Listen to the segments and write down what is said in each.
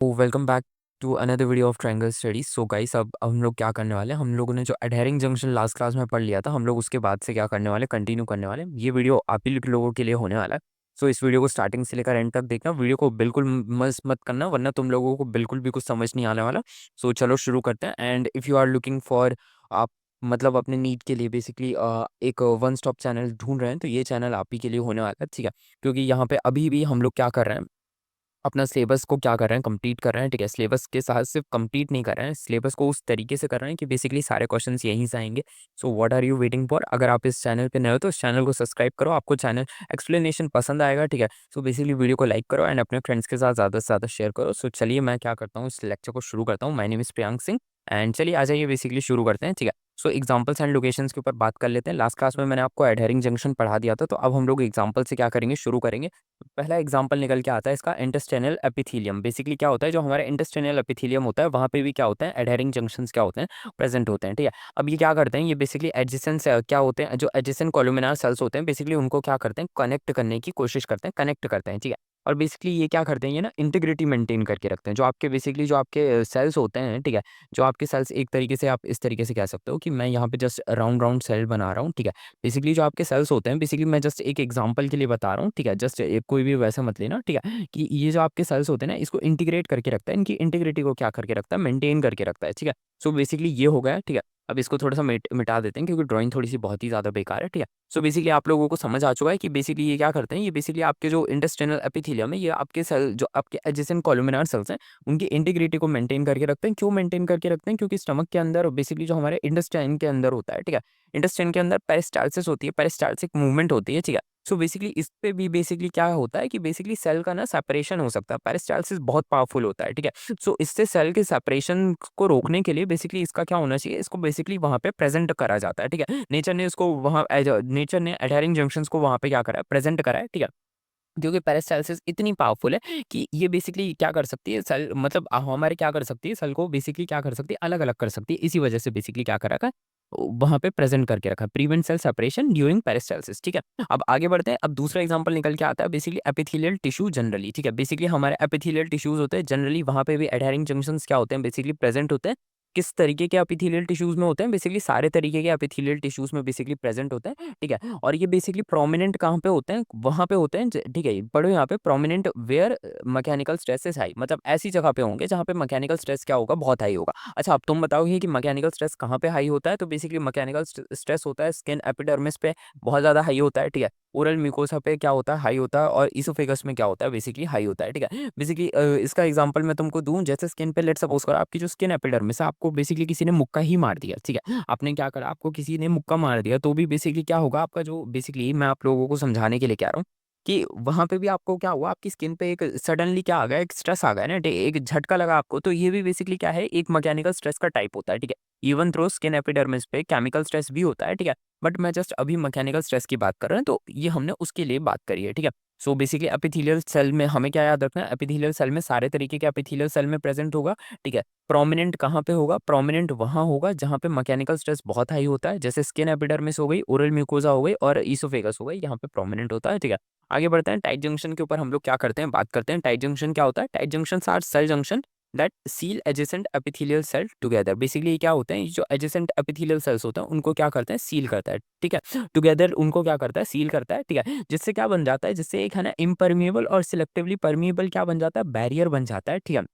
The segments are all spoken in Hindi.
तो welcome back to another video of triangle studies. So guys, अब हम लोग क्या करने वाले हैं, हम लोगों ने जो एडहेरिंग जंक्शन लास्ट क्लास में पढ़ लिया था, हम लोग उसके बाद से क्या करने वाले, कंटिन्यू करने वाले। ये वीडियो आप ही लोगों के लिए होने वाला है। सो इस वीडियो को स्टार्टिंग से लेकर एंड तक देखना, वीडियो को बिल्कुल मिस मत करना, वरना तुम लोगों को बिल्कुल भी कुछ समझ नहीं आने वाला। सो चलो शुरू करते हैं। And if you are looking for, आप मतलब अपने नीट के लिए बेसिकली एक वन स्टॉप चैनल ढूंढ रहे हैं, तो ये चैनल आप ही के लिए होने वाला है, ठीक है। क्योंकि यहाँ पे अभी भी हम लोग क्या कर रहे हैं, अपना सिलेबस को क्या कर रहे हैं, कंप्लीट कर रहे हैं, ठीक है। सिलेबस के साथ सिर्फ कंप्लीट नहीं कर रहे हैं, सिलेबस को उस तरीके से कर रहे हैं कि बेसिकली सारे क्वेश्चंस यहीं से आएंगे। So what are you waiting for? अगर आप इस चैनल पे नए हो तो इस चैनल को सब्सक्राइब करो, आपको चैनल एक्सप्लेनेशन पसंद आएगा, ठीक है। सो बेसिकली वीडियो को लाइक करो एंड अपने फ्रेंड्स के साथ ज़्यादा से ज़्यादा शेयर करो। सो चलिए मैं क्या करता हूँ, इस लेक्चर को शुरू करता हूँ। My name is Priyank Singh and चलिए आ जाइए, बेसिकली शुरू करते हैं, ठीक है। सो एग्जांपल्स एंड लोकेशंस के ऊपर बात कर लेते हैं। लास्ट क्लास में मैंने आपको एडहेरिंग जंक्शन पढ़ा दिया था, तो अब हम लोग एग्जांपल से क्या करेंगे, शुरू करेंगे। पहला एग्जांपल निकल के आता है इसका, इंटेस्टाइनल एपिथेलियम। बेसिकली क्या होता है, जो हमारा इंटेस्टाइनल एपिथेलियम होता है वहाँ पे भी क्या होता है, एडहेरिंग जंक्शंस क्या होते हैं, प्रेजेंट होते हैं, ठीक है। अब ये क्या करते हैं, ये बेसिकली एडजेसेंट क्या होते हैं, जो एडजेसेंट कोलुमिनार सेल्स होते हैं, बेसिकली उनको क्या करते हैं, कनेक्ट करने की कोशिश करते हैं, कनेक्ट करते हैं, ठीक है। और बेसिकली ये क्या करते हैं, ये ना इंटीग्रिटी मेंटेन करके रखते हैं। जो आपके बेसिकली जो आपके सेल्स होते हैं, ठीक है, जो आपके सेल्स एक तरीके से आप इस तरीके से कह सकते हो कि मैं यहाँ पे जस्ट राउंड राउंड सेल बना रहा हूँ, ठीक है। बेसिकली जो आपके सेल्स होते हैं, बेसिकली मैं जस्ट एक एग्जांपल के लिए बता रहा हूँ, ठीक है। जस्ट कोई भी वैसा मत लेना, ठीक है, कि ये जो आपके सेल्स होते हैं ना, इसको इंटीग्रेट करके रखता है, इनकी इंटीग्रिटी को क्या करके रखता है, मेंटेन करके रखता है, ठीक है। सो बेसिकली ये हो गया, ठीक है। अब इसको थोड़ा सा मिटा देते हैं क्योंकि ड्राइंग थोड़ी सी बहुत ही ज़्यादा बेकार है, ठीक है। सो बेसिकली आप लोगों को समझ आ चुका है कि बेसिकली ये क्या करते हैं, ये बेसिकली आपके जो इंटेस्टाइनल एपिथेलियम है, ये आपके सेल जो आपके एडजेसेंट कोलुमिनार सेल्स हैं, उनकी इंटीग्रिटी को मेंटेन करके रखते हैं। क्यों मेंटेन करके रखते हैं? क्योंकि स्टमक के अंदर बेसिकली जो हमारे इंटेस्टाइन के अंदर होता है, ठीक है, इंटेस्टाइन के अंदर पेरिस्टाल्सिस होती है, पेरिस्टाल्सिक मूवमेंट होती है, ठीक है। सो बेसिकली इस पे भी बेसिकली क्या होता है कि बेसिकली सेल का ना सेपरेशन हो सकता है, पेरिस्टाल्सिस बहुत पावरफुल होता है, ठीक है। सो इससे सेल के सेपरेशन को रोकने के लिए बेसिकली इसका क्या होना चाहिए, इसको बेसिकली वहाँ पे प्रेजेंट करा जाता है, ठीक है। नेचर ने इसको वहाँ नेचर ने एडहेरिंग जंक्शंस को वहाँ पे क्या करा है, प्रेजेंट करा है, ठीक है। क्योंकि पेरिस्टाल्सिस इतनी पावरफुल है कि ये बेसिकली क्या कर सकती है, सेल मतलब हमारे क्या कर सकती है, सेल को बेसिकली क्या कर सकती है, अलग अलग कर सकती है। इसी वजह से बेसिकली क्या कर रखा है, वहां पे प्रेजेंट करके रखा है, prevent cell separation during peristalsis, ठीक है। अब आगे बढ़ते हैं। अब दूसरा एग्जांपल निकल के आता है बेसिकली एपिथेलियल टिश्यू जनरली, ठीक है। बेसिकली हमारे एपिथेलियल टिश्यूज होते हैं जनरली, वहां पे भी एडहेरिंग जंक्शंस क्या होते हैं, बेसिकली प्रेजेंट होते हैं। किस तरीके के एपिथेलियल टिश्यूज में होते हैं, बेसिकली सारे तरीके के एपिथेलियल टिश्यूज में बेसिकली प्रेजेंट होते हैं, ठीक है। और ये बेसिकली प्रोमिनेंट कहाँ पे होते हैं, वहाँ पे होते हैं, ठीक है। पढ़ो यहाँ पे, prominent where mechanical stress is high, मतलब ऐसी जगह पे होंगे जहाँ पे मैकेनिकल स्ट्रेस क्या होगा, बहुत हाई होगा। अच्छा, अब तुम बताओगे कि मैकेनिकल स्ट्रेस कहाँ पे हाई होता है, तो बेसिकली मैकेनिकल स्ट्रेस होता है स्किन एपिडर्मिस पे, बहुत ज़्यादा हाई होता है, ठीक है। ओरल म्यूकोसा पे क्या होता है, हाई होता है। और इसोफेगस में क्या होता है, बेसिकली हाई होता है, ठीक है। बेसिकली इसका एग्जांपल मैं तुमको दूं, जैसे स्किन पे लेट सपोज करो, आपकी जो स्किन एपिडर्मिस है, आपको बेसिकली किसी ने मुक्का ही मार दिया, ठीक है। आपने क्या करा, आपको किसी ने मुक्का मार दिया, तो भी बेसिकली क्या होगा, आपका जो बेसिकली मैं आप लोगों को समझाने के लिए कह रहा हूँ कि वहां पे भी आपको क्या हुआ, आपकी स्किन पे एक सडनली क्या आ गया, एक स्ट्रेस आ गया ना, एक झटका लगा आपको, तो ये भी बेसिकली क्या है, एक मैकेनिकल स्ट्रेस का टाइप होता है, ठीक है। इवन थ्रो स्किन एपिडर्मिस पे केमिकल स्ट्रेस भी होता है, ठीक है। बट मैं जस्ट अभी मैकेनिकल स्ट्रेस की बात कर रहा हूँ, तो ये हमने उसके लिए बात करी है, ठीक है। सो बेसिकली एपिथेलियल सेल में हमें क्या याद रखना है, एपिथेलियल सेल में सारे तरीके के एपिथेलियल सेल में प्रेजेंट होगा, ठीक है। प्रोमिनेंट कहाँ पे होगा, प्रोमिनेंट वहाँ होगा जहाँ पे मैकेनिकल स्ट्रेस बहुत हाई होता है, जैसे स्किन एपिडर्मिस हो गई, ओरल म्यूकोसा हो गई और इसोफेगस हो गई, यहाँ पे प्रोमिनेंट होता है, ठीक है। आगे बढ़ते हैं। टाइट जंक्शन के ऊपर हम लोग क्या करते हैं, बात करते हैं। टाइट जंक्शन क्या होता है, tight junction are cell junction that seal adjacent epithelial cell together. Basically क्या होते हैं, जो एडजेसेंट एपिथेलियल सेल्स होते हैं उनको क्या करते हैं, सील करता है, ठीक है। टुगेदर उनको क्या करता है, सील करता है, ठीक है। जिससे क्या बन जाता है, जिससे एक है ना इम्परमिएबल और सिलेक्टिवली परमिएबल क्या बन जाता है, बैरियर बन जाता है, ठीक है।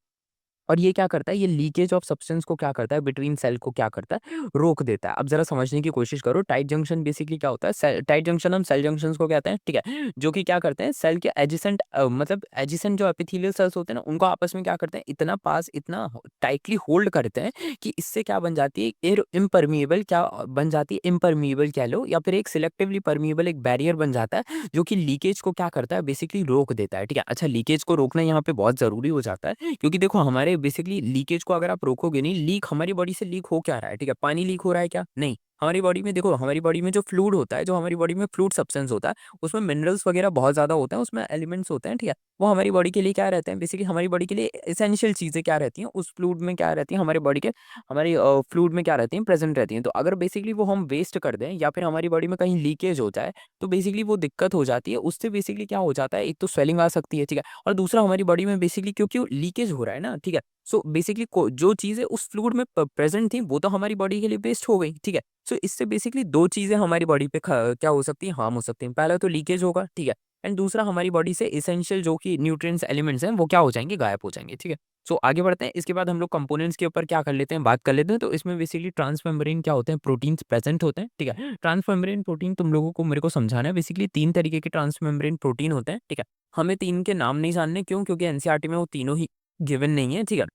और ये क्या करता है, ये लीकेज ऑफ सब्सटेंस को क्या करता है, बिटवीन सेल को क्या करता है, रोक देता है। अब जरा समझने की कोशिश करो, टाइट जंक्शन बेसिकली क्या होता है, टाइट जंक्शन हम सेल जंक्शंस को कहते हैं, ठीक है, जो कि क्या करते हैं, सेल के एडजेसेंट मतलब एडजेसेंट जो एपिथेलियल सेल्स होते हैं ना, उनको आपस में क्या करते हैं, इतना पास, इतना टाइटली होल्ड करते हैं कि इससे क्या बन जाती है, इम्परमिएबल क्या बन जाती है, इम्परमिएबल कह लो, या फिर एक सिलेक्टिवली परमिएबल एक बैरियर बन जाता है, जो कि लीकेज को क्या करता है, बेसिकली रोक देता है, ठीक है। अच्छा, लीकेज को रोकना यहाँ पे बहुत जरूरी हो जाता है, क्योंकि देखो हमारे बेसिकली लीकेज को अगर आप रोकोगे नहीं, लीक हमारी बॉडी से लीक हो क्या रहा है, ठीक है, पानी लीक हो रहा है क्या, नहीं, हमारी बॉडी में देखो, हमारी बॉडी में जो फ्लूइड होता है, जो हमारी बॉडी में फ्लूइड सब्सटेंस होता है, उसमें मिनरल्स वगैरह बहुत ज़्यादा होते हैं, उसमें एलिमेंट्स होते हैं, ठीक है? वो हमारी बॉडी के लिए क्या रहते हैं, बेसिकली हमारी बॉडी के लिए एसेंशियल चीज़ें क्या रहती हैं, उस फ्लूइड में क्या रहती हैं, हमारी बॉडी के हमारी फ्लूइड में क्या रहती हैं, प्रेज़ेंट रहती हैं। तो अगर बेसिकली वो हम वेस्ट कर दें या फिर हमारी बॉडी में कहीं लीकेज हो जाए, तो बेसिकली वो दिक्कत हो जाती है। उससे बेसिकली क्या हो जाता है, एक तो स्वेलिंग आ सकती है, ठीक है? और दूसरा हमारी बॉडी में बेसिकली क्योंकि लीकेज हो रहा है ना, ठीक है? सो बेसिकली को जो चीज़ें उस फ्लूइड में प्रेज़ेंट थी, वो तो हमारी बॉडी के लिए वेस्ट हो गई, ठीक है? सो इससे बेसिकली 2 चीज़ें हमारी बॉडी पे ख क्या हो सकती हैं, हार्म हो सकती हैं। पहला तो लीकेज होगा, ठीक है? एंड दूसरा हमारी बॉडी से एसेंशियल जो कि न्यूट्रिएंट्स एलिमेंट्स हैं, वो क्या हो जाएँगे, गायब हो जाएँगे, ठीक है? सो आगे बढ़ते हैं, इसके बाद हम लोग कंपोनेंट्स के ऊपर क्या कर लेते हैं, बात कर लेते हैं। तो इसमें बेसिकली ट्रांसमेम्ब्रेन क्या होते हैं, प्रोटीन्स प्रेज़ेंट होते हैं, ठीक है? ट्रांसमेम्ब्रेन प्रोटीन तुम लोगों को मेरे को समझाना है। बेसिकली 3 तरीके के ट्रांसमेम्ब्रेन प्रोटीन होते हैं, ठीक है? हमें 3 के नाम नहीं जानने, क्यों? क्योंकि एनसीईआरटी में वो तीनों ही गिवन नहीं है, ठीक है?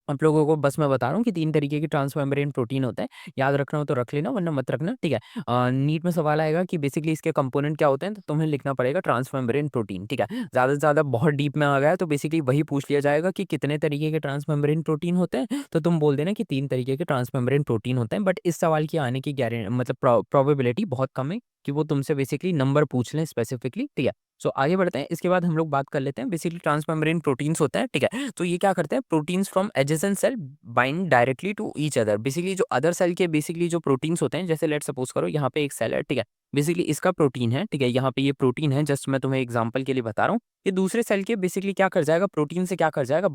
आप लोगों को बस मैं बता रहा हूँ कि 3 तरीके के ट्रांसमेम्ब्रेन प्रोटीन होते हैं। याद रखना हो तो रख लेना, वरना मत रखना, ठीक है? नीट में सवाल आएगा कि बेसिकली इसके कंपोनेंट क्या होते हैं, तो तुम्हें लिखना पड़ेगा ट्रांसमेम्ब्रेन प्रोटीन, ठीक है? ज़्यादा से ज़्यादा बहुत डीप में आ गया है तो बेसिकली वही पूछ लिया जाएगा कि कितने तरीके के ट्रांसमेम्ब्रेन प्रोटीन होते हैं, तो तुम बोल देना कि 3 तरीके के ट्रांसमेम्ब्रेन प्रोटीन होते हैं। बट इस सवाल की आने की मतलब प्रोबेबिलिटी बहुत कम है कि वो तुमसे बेसिकली नंबर पूछ लें स्पेसिफिकली, ठीक है? सो आगे बढ़ते हैं, इसके बाद हम लोग बात कर लेते हैं बेसिकली ट्रांसमेम्ब्रेन प्रोटीन्स होते हैं, ठीक है? तो ये क्या करते हैं, proteins from adjacent cell bind directly to each other. Basically जो अदर सेल के बेसिकली जो प्रोटीन्स होते हैं, जैसे लेट्स सपोज करो यहाँ पे एक सेल है, ठीक है? बेसिकली इसका प्रोटीन है, ठीक है? यहाँ पे ये प्रोटीन है, जस्ट मैं तुम्हें एग्जांपल के लिए बता रहा हूँ। ये दूसरे सेल के बेसिकली क्या कर जाएगा, प्रोटीन से क्या कर जाएगा,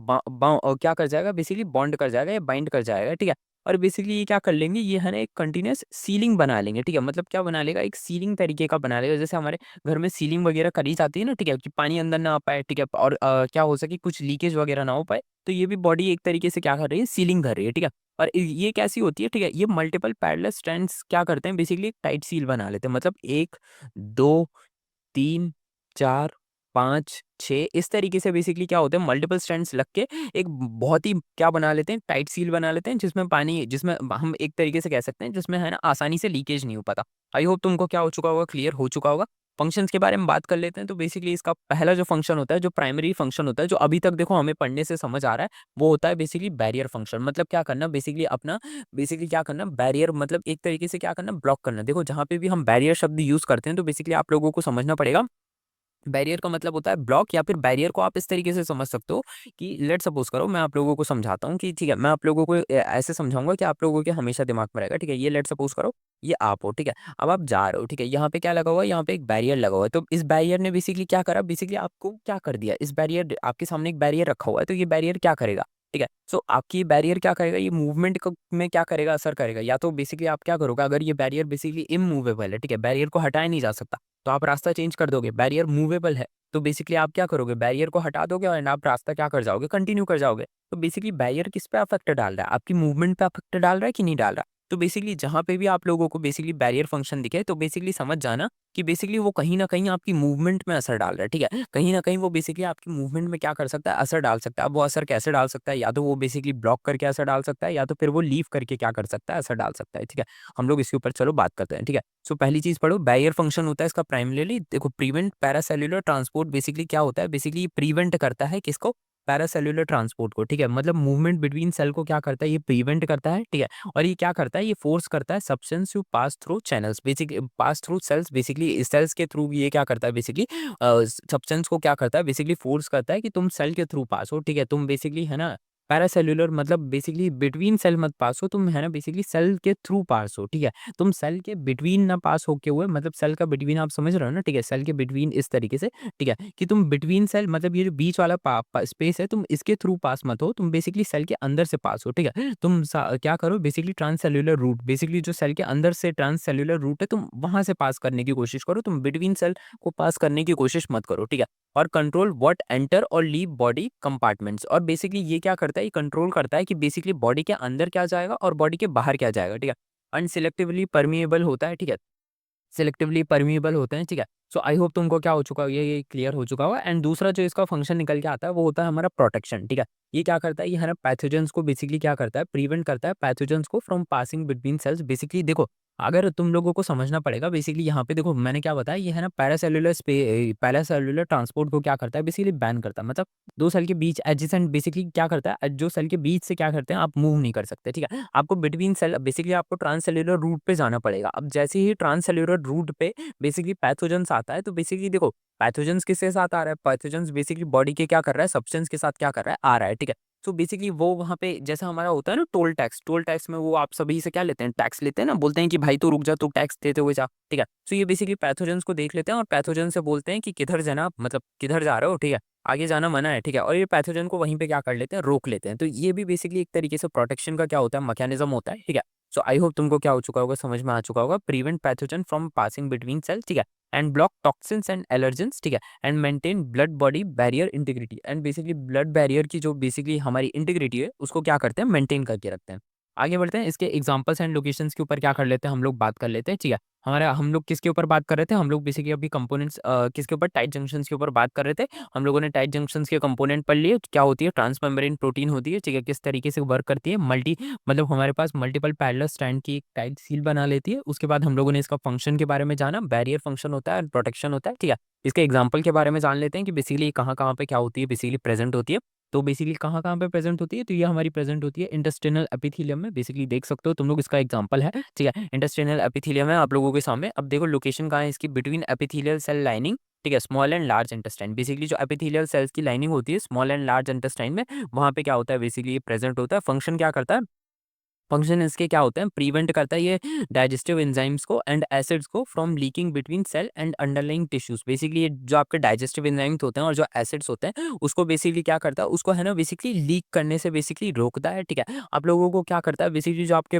क्या कर जाएगा, बेसिकली बॉन्ड कर जाएगा या बाइंड कर जाएगा, ठीक है? और बेसिकली ये क्या कर लेंगे, ये है ना एक कंटिन्यूअस सीलिंग बना लेंगे, ठीक है? मतलब क्या बना लेगा, एक सीलिंग तरीके का बना लेगा, जैसे हमारे घर में सीलिंग वगैरह करी जाती है ना, ठीक है? कि पानी अंदर ना आ पाए, ठीक है? और क्या हो सके, कुछ लीकेज वगैरह ना हो पाए, तो ये भी बॉडी एक तरीके से क्या कर रही है, सीलिंग कर रही है, ठीक है? और ये कैसी होती है, ठीक है? ये मल्टीपल पैरेलल स्ट्रैंड्स क्या करते हैं, बेसिकली एक टाइट सील बना लेते हैं। मतलब 1, 2, 3, 4, 5, 6 इस तरीके से बेसिकली क्या होते हैं, मल्टीपल स्ट्रैंड्स लग के एक बहुत ही क्या बना लेते हैं, टाइट सील बना लेते हैं, जिसमें पानी, जिसमें हम एक तरीके से कह सकते हैं, जिसमें है ना आसानी से लीकेज नहीं हो पाता। आई होप तुमको क्या हो चुका होगा, क्लियर हो चुका होगा। फंक्शंस के बारे में बात कर लेते हैं। तो बेसिकली इसका पहला जो फंक्शन होता है, जो प्राइमरी फंक्शन होता है, जो अभी तक देखो हमें पढ़ने से समझ आ रहा है, वो होता है बेसिकली बैरियर फंक्शन। मतलब क्या करना, बेसिकली अपना बेसिकली क्या करना, बैरियर मतलब एक तरीके से क्या करना, ब्लॉक करना। देखो जहाँ पे भी हम बैरियर शब्द यूज़ करते हैं, तो बेसिकली आप लोगों को समझना पड़ेगा, बैरियर का मतलब होता है ब्लॉक, या फिर बैरियर को आप इस तरीके से समझ सकते हो कि लेट सपोज करो, मैं आप लोगों को समझाता हूँ कि ठीक है, मैं आप लोगों को ऐसे समझाऊंगा कि आप लोगों के हमेशा दिमाग में रहेगा, ठीक है? ये लेट सपोज करो, ये आप हो, ठीक है? अब आप जा रहे हो, ठीक है? यहाँ पे क्या लगा हुआ है, यहाँ पे एक बैरियर लगा हुआ है। तो इस बैरियर ने बेसिकली क्या करा, बेसिकली आपको क्या कर दिया, इस बैरियर, आपके सामने एक बैरियर रखा हुआ है, तो ये बैरियर क्या करेगा, ठीक है? सो आपकी बैरियर क्या करेगा, ये मूवमेंट में क्या करेगा, असर करेगा। या तो बेसिकली आप क्या करोगे, अगर ये बैरियर बेसिकली इमूवेबल है, ठीक है, बैरियर को हटाया नहीं जा सकता, तो आप रास्ता चेंज कर दोगे। बैरियर मूवेबल है, तो बेसिकली आप क्या करोगे, बैरियर को हटा दोगे और आप रास्ता क्या कर जाओगे, कंटिन्यू कर जाओगे। तो बेसिकली बैरियर किस पे अफेक्ट डाल रहा है, आपकी मूवमेंट पे अफेक्ट डाल रहा है कि नहीं डाल रहा। तो बेसिकली जहाँ पे भी आप लोगों को बेसिकली बैरियर फंक्शन दिखे, तो बेसिकली समझ जाना कि बेसिकली वो कहीं न कहीं आपकी मूवमेंट में असर डाल रहा है, ठीक है? कहीं न कहीं वो बेसिकली आपकी मूवमेंट में क्या कर सकता है, असर डाल सकता है। अब वो असर कैसे डाल सकता है, या तो वो बेसिकली ब्लॉक करके असर डाल सकता है, या तो फिर वो लीव करके क्या कर सकता है, असर डाल सकता है, ठीक है? हम लोग इसके ऊपर चलो बात करते हैं, ठीक है? सो पहली चीज़ पढ़ो, बैरियर फंक्शन होता है इसका प्राइमरीली, देखो प्रिवेंट पैरासेल्युलर ट्रांसपोर्ट। बेसिकली क्या होता है, बेसिकली प्रिवेंट करता है किसको, पैरासेल्युलर ट्रांसपोर्ट को, ठीक है? मतलब मूवमेंट बिटवीन सेल को क्या करता है, ये प्रिवेंट करता है, ठीक है? और ये क्या करता है, ये फोर्स करता है substance to pass through channels, basically pass through cells. Basically cells के थ्रू ये क्या करता है, बेसिकली सब्सटेंस को क्या करता है, बेसिकली फोर्स करता है कि तुम सेल के थ्रू पास हो, ठीक है? तुम बेसिकली है ना पैरासेल्युलर, मतलब बेसिकली बिटवीन सेल मत पास हो, तुम है ना बेसिकली सेल के थ्रू पास हो, ठीक है? तुम सेल के बिटवीन ना पास होके हुए, मतलब सेल का बिटवीन आप समझ रहे हो ना, ठीक है? सेल के बिटवीन इस तरीके से, ठीक है? कि तुम बिटवीन सेल, मतलब ये जो बीच वाला स्पेस है, तुम इसके थ्रू पास मत हो, तुम बेसिकली सेल के अंदर से पास हो, ठीक है? तुम क्या करो, बेसिकली ट्रांससेल्युलर रूट, बेसिकली जो सेल के अंदर से ट्रांससेल्युलर रूट है, तुम वहां से पास करने की कोशिश करो, तुम बिटवीन सेल को पास करने की कोशिश मत करो, ठीक है? और कंट्रोल व्हाट एंटर और लीव बॉडी कंपार्टमेंट्स। और बेसिकली ये क्या करता है, ये कंट्रोल करता है कि बेसिकली बॉडी के अंदर क्या जाएगा और बॉडी के बाहर क्या जाएगा, ठीक है? अनसिलेक्टिवली परमिएबल होता है, ठीक है? सिलेक्टिवली परमिएबल होते हैं, ठीक है? सो आई होप तुमको क्या हो चुका हो, ये क्लियर हो चुका होगा। एंड दूसरा जो इसका फंक्शन निकल के आता है, वो होता है हमारा प्रोटेक्शन, ठीक है? ये क्या करता है, ये है ना पैथोजेंस को बेसिकली क्या करता है, प्रिवेंट करता है पैथोजेंस को from passing between cells. Basically देखो, अगर तुम लोगों को समझना पड़ेगा बेसिकली यहाँ पे देखो मैंने क्या बताया, ये है ना पैरासेल्युलर ट्रांसपोर्ट को क्या करता है बेसिकली बैन करता है। मतलब 2 सेल के बीच एडजेसेंट बेसिकली क्या करता है, जो सेल के बीच से क्या करते हैं आप मूव नहीं कर सकते, ठीक है। आपको बिटवीन सेल बेसिकली आपको ट्रांससेल्युलर रूट पे जाना पड़ेगा। अब जैसे ही ट्रांससेल्युलर रूट पे बेसिकली पैथोजेंस आता है, तो बेसिकली देखो पैथोजेंस किसके साथ आ रहा है, पैथोजेंस बेसिकली बॉडी के क्या कर रहा है, सब्सटेंस के साथ क्या कर रहा है, आ रहा है, ठीक है। तो बेसिकली वो वहाँ पे जैसा हमारा होता है ना टोल टैक्स में वो आप सभी से क्या लेते हैं, टैक्स लेते हैं ना, बोलते हैं कि भाई तू रुक जा, तू टैक्स देते हुए जा, ठीक है। तो ये बेसिकली पैथोजेंस को देख लेते हैं और पैथोजन से बोलते हैं कि किधर जाना, मतलब किधर जा रहे हो, ठीक है, आगे जाना मना है, ठीक है। और ये पैथोजन को वहीं पे क्या कर लेते हैं, रोक लेते हैं। तो ये भी बेसिकली एक तरीके से प्रोटेक्शन का क्या होता है, मैकेनिज्म होता है, ठीक है। सो आई होप तुमको क्या हो चुका होगा, समझ में आ चुका होगा। Prevent pathogen from passing between cell, ठीक है, and block toxins and allergens, ठीक है, and maintain blood body barrier integrity. And basically blood barrier की जो बेसिकली हमारी इंटीग्रिटी है उसको क्या करते हैं, मेंटेन करके रखते हैं। आगे बढ़ते हैं, इसके एग्जांपल्स एंड लोकेशंस के ऊपर क्या कर लेते हैं, हम लोग बात कर लेते हैं, ठीक है। हमारा हम लोग किसके ऊपर बात कर रहे थे, हम लोग बेसिकली अभी कंपोनेंट्स किसके ऊपर, टाइट जंक्शंस के ऊपर बात कर रहे थे। हम लोगों ने टाइट जंक्शंस के कंपोनेंट पढ़ लिए, क्या होती है, ट्रांसमेम्ब्रेन प्रोटीन होती है, ठीक है, किस तरीके से वर्क करती है, मतलब हमारे पास मल्टीपल पैरेलल स्ट्रैंड की एक टाइट सील बना लेती है। उसके बाद हम लोगों ने इसका फंक्शन के बारे में जाना, बैरियर फंक्शन होता है, प्रोटेक्शन होता है, ठीक है। इसके एग्जाम्पल के बारे में जान लेते हैं कि बेसिकली कहाँ कहाँ पे क्या होती है, बेसिकली प्रेजेंट होती है। तो बेसिकली कहाँ-कहाँ पे प्रेज़ेंट होती है, तो ये हमारी प्रेज़ेंट होती है इंटेस्टिनल एपिथेलियम में, बेसिकली देख सकते हो तुम लोग, इसका एग्ज़ाम्पल है, ठीक है। इंटेस्टिनल एपिथेलियम है आप लोगों के सामने। अब देखो लोकेशन कहाँ है इसकी, बिटवीन एपिथेलियल सेल लाइनिंग, ठीक है, small and large intestine. Basically जो एपिथेलियल सेल्स की लाइनिंग होती है स्मॉल एंड लार्ज इंटेस्टाइन में, वहाँ पे क्या होता है, बेसिकली ये प्रेज़ेंट होता है। फंक्शन क्या करता है, फंक्शन इसके क्या होते हैं, प्रिवेंट करता है ये डाइजेस्टिव एंजाइम्स को एंड एसिड्स को from leaking between cell and underlying tissues. Basically ये जो आपके डाइजेस्टिव एंजाइम्स होते हैं और जो एसिड्स होते हैं उसको बेसिकली क्या करता है, उसको है ना बेसिकली लीक करने से बेसिकली रोकता है, ठीक है। आप लोगों को क्या करता है, बेसिकली जो आपके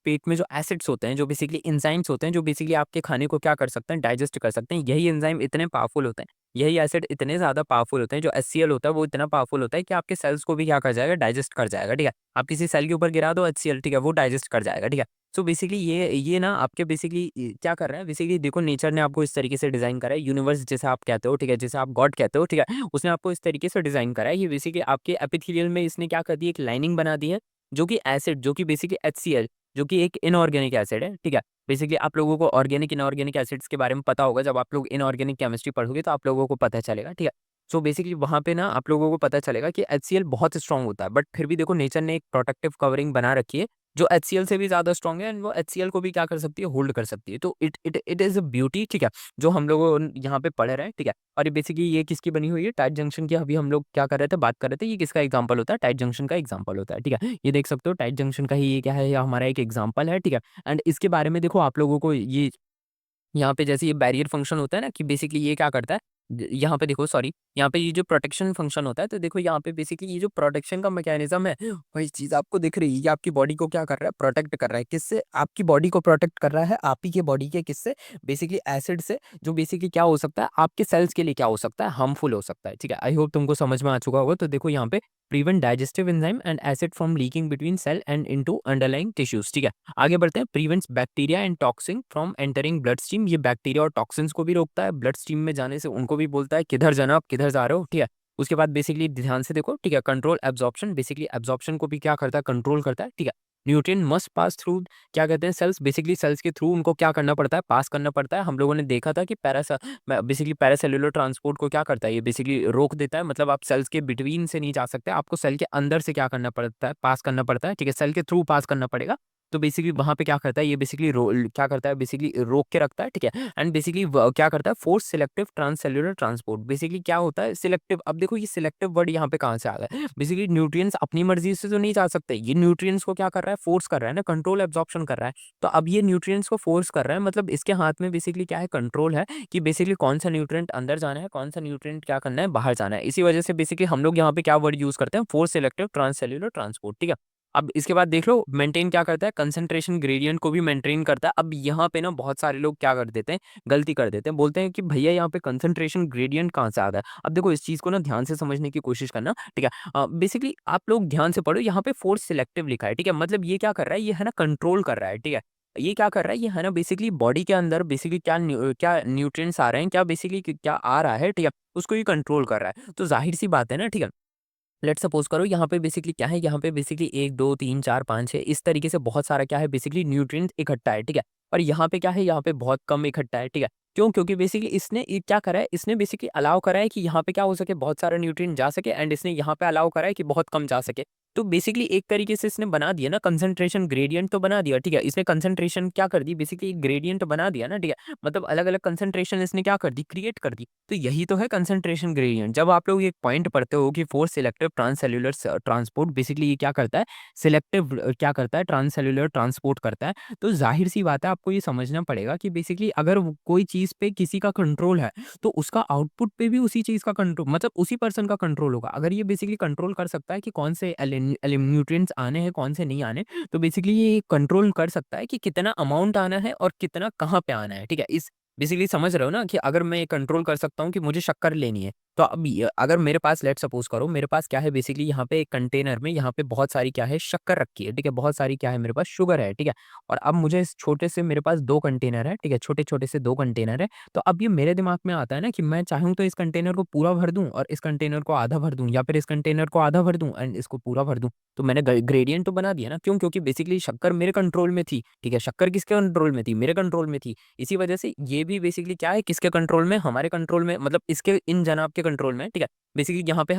पेट में जो एसिड्स होते हैं, जो बेसिकली एंजाइम्स होते हैं, जो बेसिकली आपके खाने को क्या कर सकते हैं, डाइजेस्ट कर सकते हैं, यही एंजाइम इतने पावरफुल होते हैं, यही एसिड इतने ज़्यादा पावरफुल होते हैं, जो HCl होता है वो इतना पावरफुल होता है कि आपके सेल्स को भी क्या कर जाएगा, डाइजेस्ट कर जाएगा, ठीक है। आप किसी सेल के ऊपर गिरा दो HCl, ठीक है, वो डाइजेस्ट कर जाएगा, ठीक है। सो बेसिकली ये ना आपके बेसिकली क्या कर रहा है, बेसिकली देखो नेचर ने आपको इस तरीके से डिज़ाइन करा है, यूनिवर्स जैसे आप कहते हो, ठीक है, जैसे आप गॉड कहते हो, ठीक है, उसने आपको इस तरीके से डिज़ाइन करा है। ये बेसिकली आपके एपिथेलियल में इसने क्या कर दी, एक लाइनिंग बना दी है, जो कि एसिड, जो कि बेसिकली HCl, जो कि एक इनऑर्गेनिक एसिड है, ठीक है। बेसिकली आप लोगों को ऑर्गेनिक, इनऑर्गेनिक एसिड्स के बारे में पता होगा, जब आप लोग इनऑर्गेनिक केमिस्ट्री पढ़ोगे तो आप लोगों को पता चलेगा, ठीक है। सो बेसिकली वहाँ पे ना आप लोगों को पता चलेगा कि HCl बहुत स्ट्रॉन्ग होता है, बट फिर भी देखो नेचर ने एक प्रोटेक्टिव कवरिंग बना रखी है, जो HCl से भी ज़्यादा स्ट्रॉन्ग है, एंड वो HCl को भी क्या कर सकती है, होल्ड कर सकती है। तो इट इज़ अ ब्यूटी, ठीक है, जो हम लोग यहाँ पे पढ़ रहे हैं, ठीक है। और ये बेसिकली ये किसकी बनी हुई है, टाइट जंक्शन की। अभी हम लोग क्या कर रहे थे, बात कर रहे थे, ये किसका एग्जाम्पल होता है, टाइट जंक्शन का एग्जाम्पल होता है, ठीक है। ये देख सकते हो टाइट जंक्शन का ही ये क्या है, ये हमारा एक एग्जाम्पल है, ठीक है। एंड इसके बारे में देखो आप लोगों को ये यहाँ पे जैसे ये बैरियर फंक्शन होता है ना, कि बेसिकली ये क्या करता है, यहाँ पे देखो सॉरी, यहाँ पे ये जो प्रोटेक्शन फंक्शन होता है, तो देखो यहाँ पे बेसिकली ये जो प्रोटेक्शन का मैकेनिज्म है, वही चीज आपको दिख रही है, ये आपकी बॉडी को क्या कर रहा है, प्रोटेक्ट कर रहा है, किससे, आपकी बॉडी को प्रोटेक्ट कर रहा है, आप ही के बॉडी के किससे, बेसिकली एसिड से, जो बेसिकली क्या हो सकता है, आपके सेल्स के लिए क्या हो सकता है, हार्मफुल हो सकता है, ठीक है। आई होप तुमको समझ में आ चुका होगा। तो देखो यहाँ पे prevent digestive enzyme and acid from leaking between cell and into underlying tissues, ठीक है। आगे बढ़ते हैं, prevents bacteria and toxin from entering blood stream. ये बैक्टीरिया और टॉक्सिन्स को भी रोकता है, ब्लड स्ट्रीम में जाने से उनको भी बोलता है किधर जाना, आप किधर जा रहे हो, ठीक है। उसके बाद बेसिकली ध्यान से देखो, ठीक है, कंट्रोल एब्जॉर्प्शन, बेसिकली एब्जॉर्प्शन को भी क्या करता है, कंट्रोल करता है, ठीक है। न्यूट्रिएंट मस्ट पास थ्रू, क्या कहते हैं, सेल्स, बेसिकली सेल्स के थ्रू उनको क्या करना पड़ता है, पास करना पड़ता है। हम लोगों ने देखा था कि बेसिकली पैरासेल्युलर ट्रांसपोर्ट को क्या करता है, ये बेसिकली रोक देता है। मतलब आप सेल्स के बिटवीन से नहीं जा सकते, आपको सेल के अंदर से क्या करना पड़ता है, पास करना पड़ता है, ठीक है, सेल के थ्रू पास करना पड़ेगा। तो बेसिकली वहाँ पे क्या करता है, ये बेसिकली क्या करता है, बेसिकली रोक के रखता है, ठीक है। एंड बेसिकली क्या करता है, फोर्स सिलेक्टिव ट्रांससेल्युलर ट्रांसपोर्ट। बेसिकली क्या होता है, सिलेक्टिव। अब देखो ये सिलेक्टिव वर्ड यहाँ पे कहाँ से आ गया है, बेसिकली न्यूट्रिएंट्स अपनी मर्जी से तो नहीं जा सकते, ये न्यूट्रिएंट्स को क्या कर रहा है, फोर्स कर रहा है ना, कंट्रोल एब्जॉर्प्शन कर रहा है। तो अब ये न्यूट्रिएंट्स को फोर्स कर रहा है, मतलब इसके हाथ में बेसिकली क्या है, कंट्रोल है, कि बेसिकली कौन सा न्यूट्रिएंट अंदर जाना है, कौन सा न्यूट्रिएंट क्या करना है, बाहर जाना है। इसी वजह से बेसिकली हम लोग यहाँ पे क्या वर्ड यूज करते हैं, फोर्स सिलेक्टिव ट्रांससेल्युलर ट्रांसपोर्ट, ठीक है। अब इसके बाद देख लो मेंटेन क्या करता है, कंसंट्रेशन ग्रेडियंट को भी मेंटेन करता है। अब यहाँ पे ना बहुत सारे लोग क्या कर देते हैं, गलती कर देते हैं, बोलते हैं कि भैया यहाँ पे कंसंट्रेशन ग्रेडियंट कहाँ से आ गया। अब देखो इस चीज को ना ध्यान से समझने की कोशिश करना, ठीक है। बेसिकली आप लोग ध्यान से पढ़ो, यहाँ पे फोर्स सिलेक्टिव लिखा है, ठीक है, मतलब ये क्या कर रहा है, ये है ना कंट्रोल कर रहा है, ठीक है। ये क्या कर रहा है, ये है ना बेसिकली बॉडी के अंदर बेसिकली क्या न्यूट्रिएंट्स आ रहे हैं, क्या बेसिकली क्या आ रहा है, ठीक है, उसको ये कंट्रोल कर रहा है। तो जाहिर सी बात है ना, ठीक है, लेट्स सपोज करो यहाँ पे बेसिकली क्या है, यहाँ पे बेसिकली 1 2 3 4 5 6 इस तरीके से बहुत सारा क्या है बेसिकली न्यूट्रिएंट इकट्ठा है, ठीक है। और यहाँ पे क्या है, यहाँ पे बहुत कम इकट्ठा है, ठीक है। क्यों? क्योंकि बेसिकली इसने ये क्या करा है, इसने बेसिकली अलाउ करा है कि यहाँ पे क्या हो सके, बहुत सारा न्यूट्रिएंट जा सके, एंड इसने यहाँ पे अलाउ करा है कि बहुत कम जा सके। तो बेसिकली एक तरीके से इसने बना दिया ना कंसंट्रेशन ग्रेडियंट तो बना दिया, ठीक है। इसने कंसंट्रेशन क्या कर दी, बेसिकली ग्रेडियंट बना दिया ना, ठीक है। मतलब अलग अलग कंसंट्रेशन इसने क्या कर दी, क्रिएट कर दी। तो यही तो है कंसंट्रेशन ग्रेडियंट। जब आप लोग एक पॉइंट पढ़ते हो कि फोर्स सिलेक्टिव ट्रांससेल्युलर ट्रांसपोर्ट, बेसिकली ये क्या करता है, सिलेक्टिव क्या करता है, ट्रांससेल्युलर ट्रांसपोर्ट करता है। तो जाहिर सी बात है, आपको ये समझना पड़ेगा कि बेसिकली अगर कोई चीज पे किसी का कंट्रोल है, तो उसका आउटपुट पे भी उसी चीज का कंट्रोल, मतलब उसी पर्सन का कंट्रोल होगा। अगर ये बेसिकली कंट्रोल कर सकता है कि कौन से न्यूट्रिएंट्स आने हैं, कौन से नहीं आने, तो बेसिकली ये कंट्रोल कर सकता है कि कितना अमाउंट आना है और कितना कहाँ पे आना है, ठीक है। इस बेसिकली समझ रहे हो ना कि अगर मैं कंट्रोल कर सकता हूँ कि मुझे शक्कर लेनी है, तो अब अगर मेरे पास लेट सपोज करो, मेरे पास क्या है बेसिकली यहाँ पे एक कंटेनर में यहाँ पे बहुत सारी क्या है शक्कर रखी है, ठीक है। बहुत सारी क्या है मेरे पास शुगर है, ठीक है। और अब मुझे इस छोटे से मेरे पास 2 कंटेनर है, ठीक है। छोटे-छोटे से 2 कंटेनर है। तो अब ये मेरे दिमाग में आता है ना कि मैं चाहूँ तो इस कंटेनर को पूरा भर दूँ और इस कंटेनर को आधा भर दूँ, या फिर इस कंटेनर को आधा भर दूँ एंड इसको पूरा भर दूँ। तो मैंने ग्रेडियंट तो बना दिया ना, क्यों? क्योंकि बेसिकली शक्कर मेरे कंट्रोल में थी, ठीक है। शक्कर किसके कंट्रोल में थी? मेरे कंट्रोल में थी। इसी वजह से ये भी बेसिकली क्या है, किसके कंट्रोल में? हमारे कंट्रोल में, मतलब इसके इन जनाब के कंट्रोल में है, ठीक है। बेसिकली यहाँ पे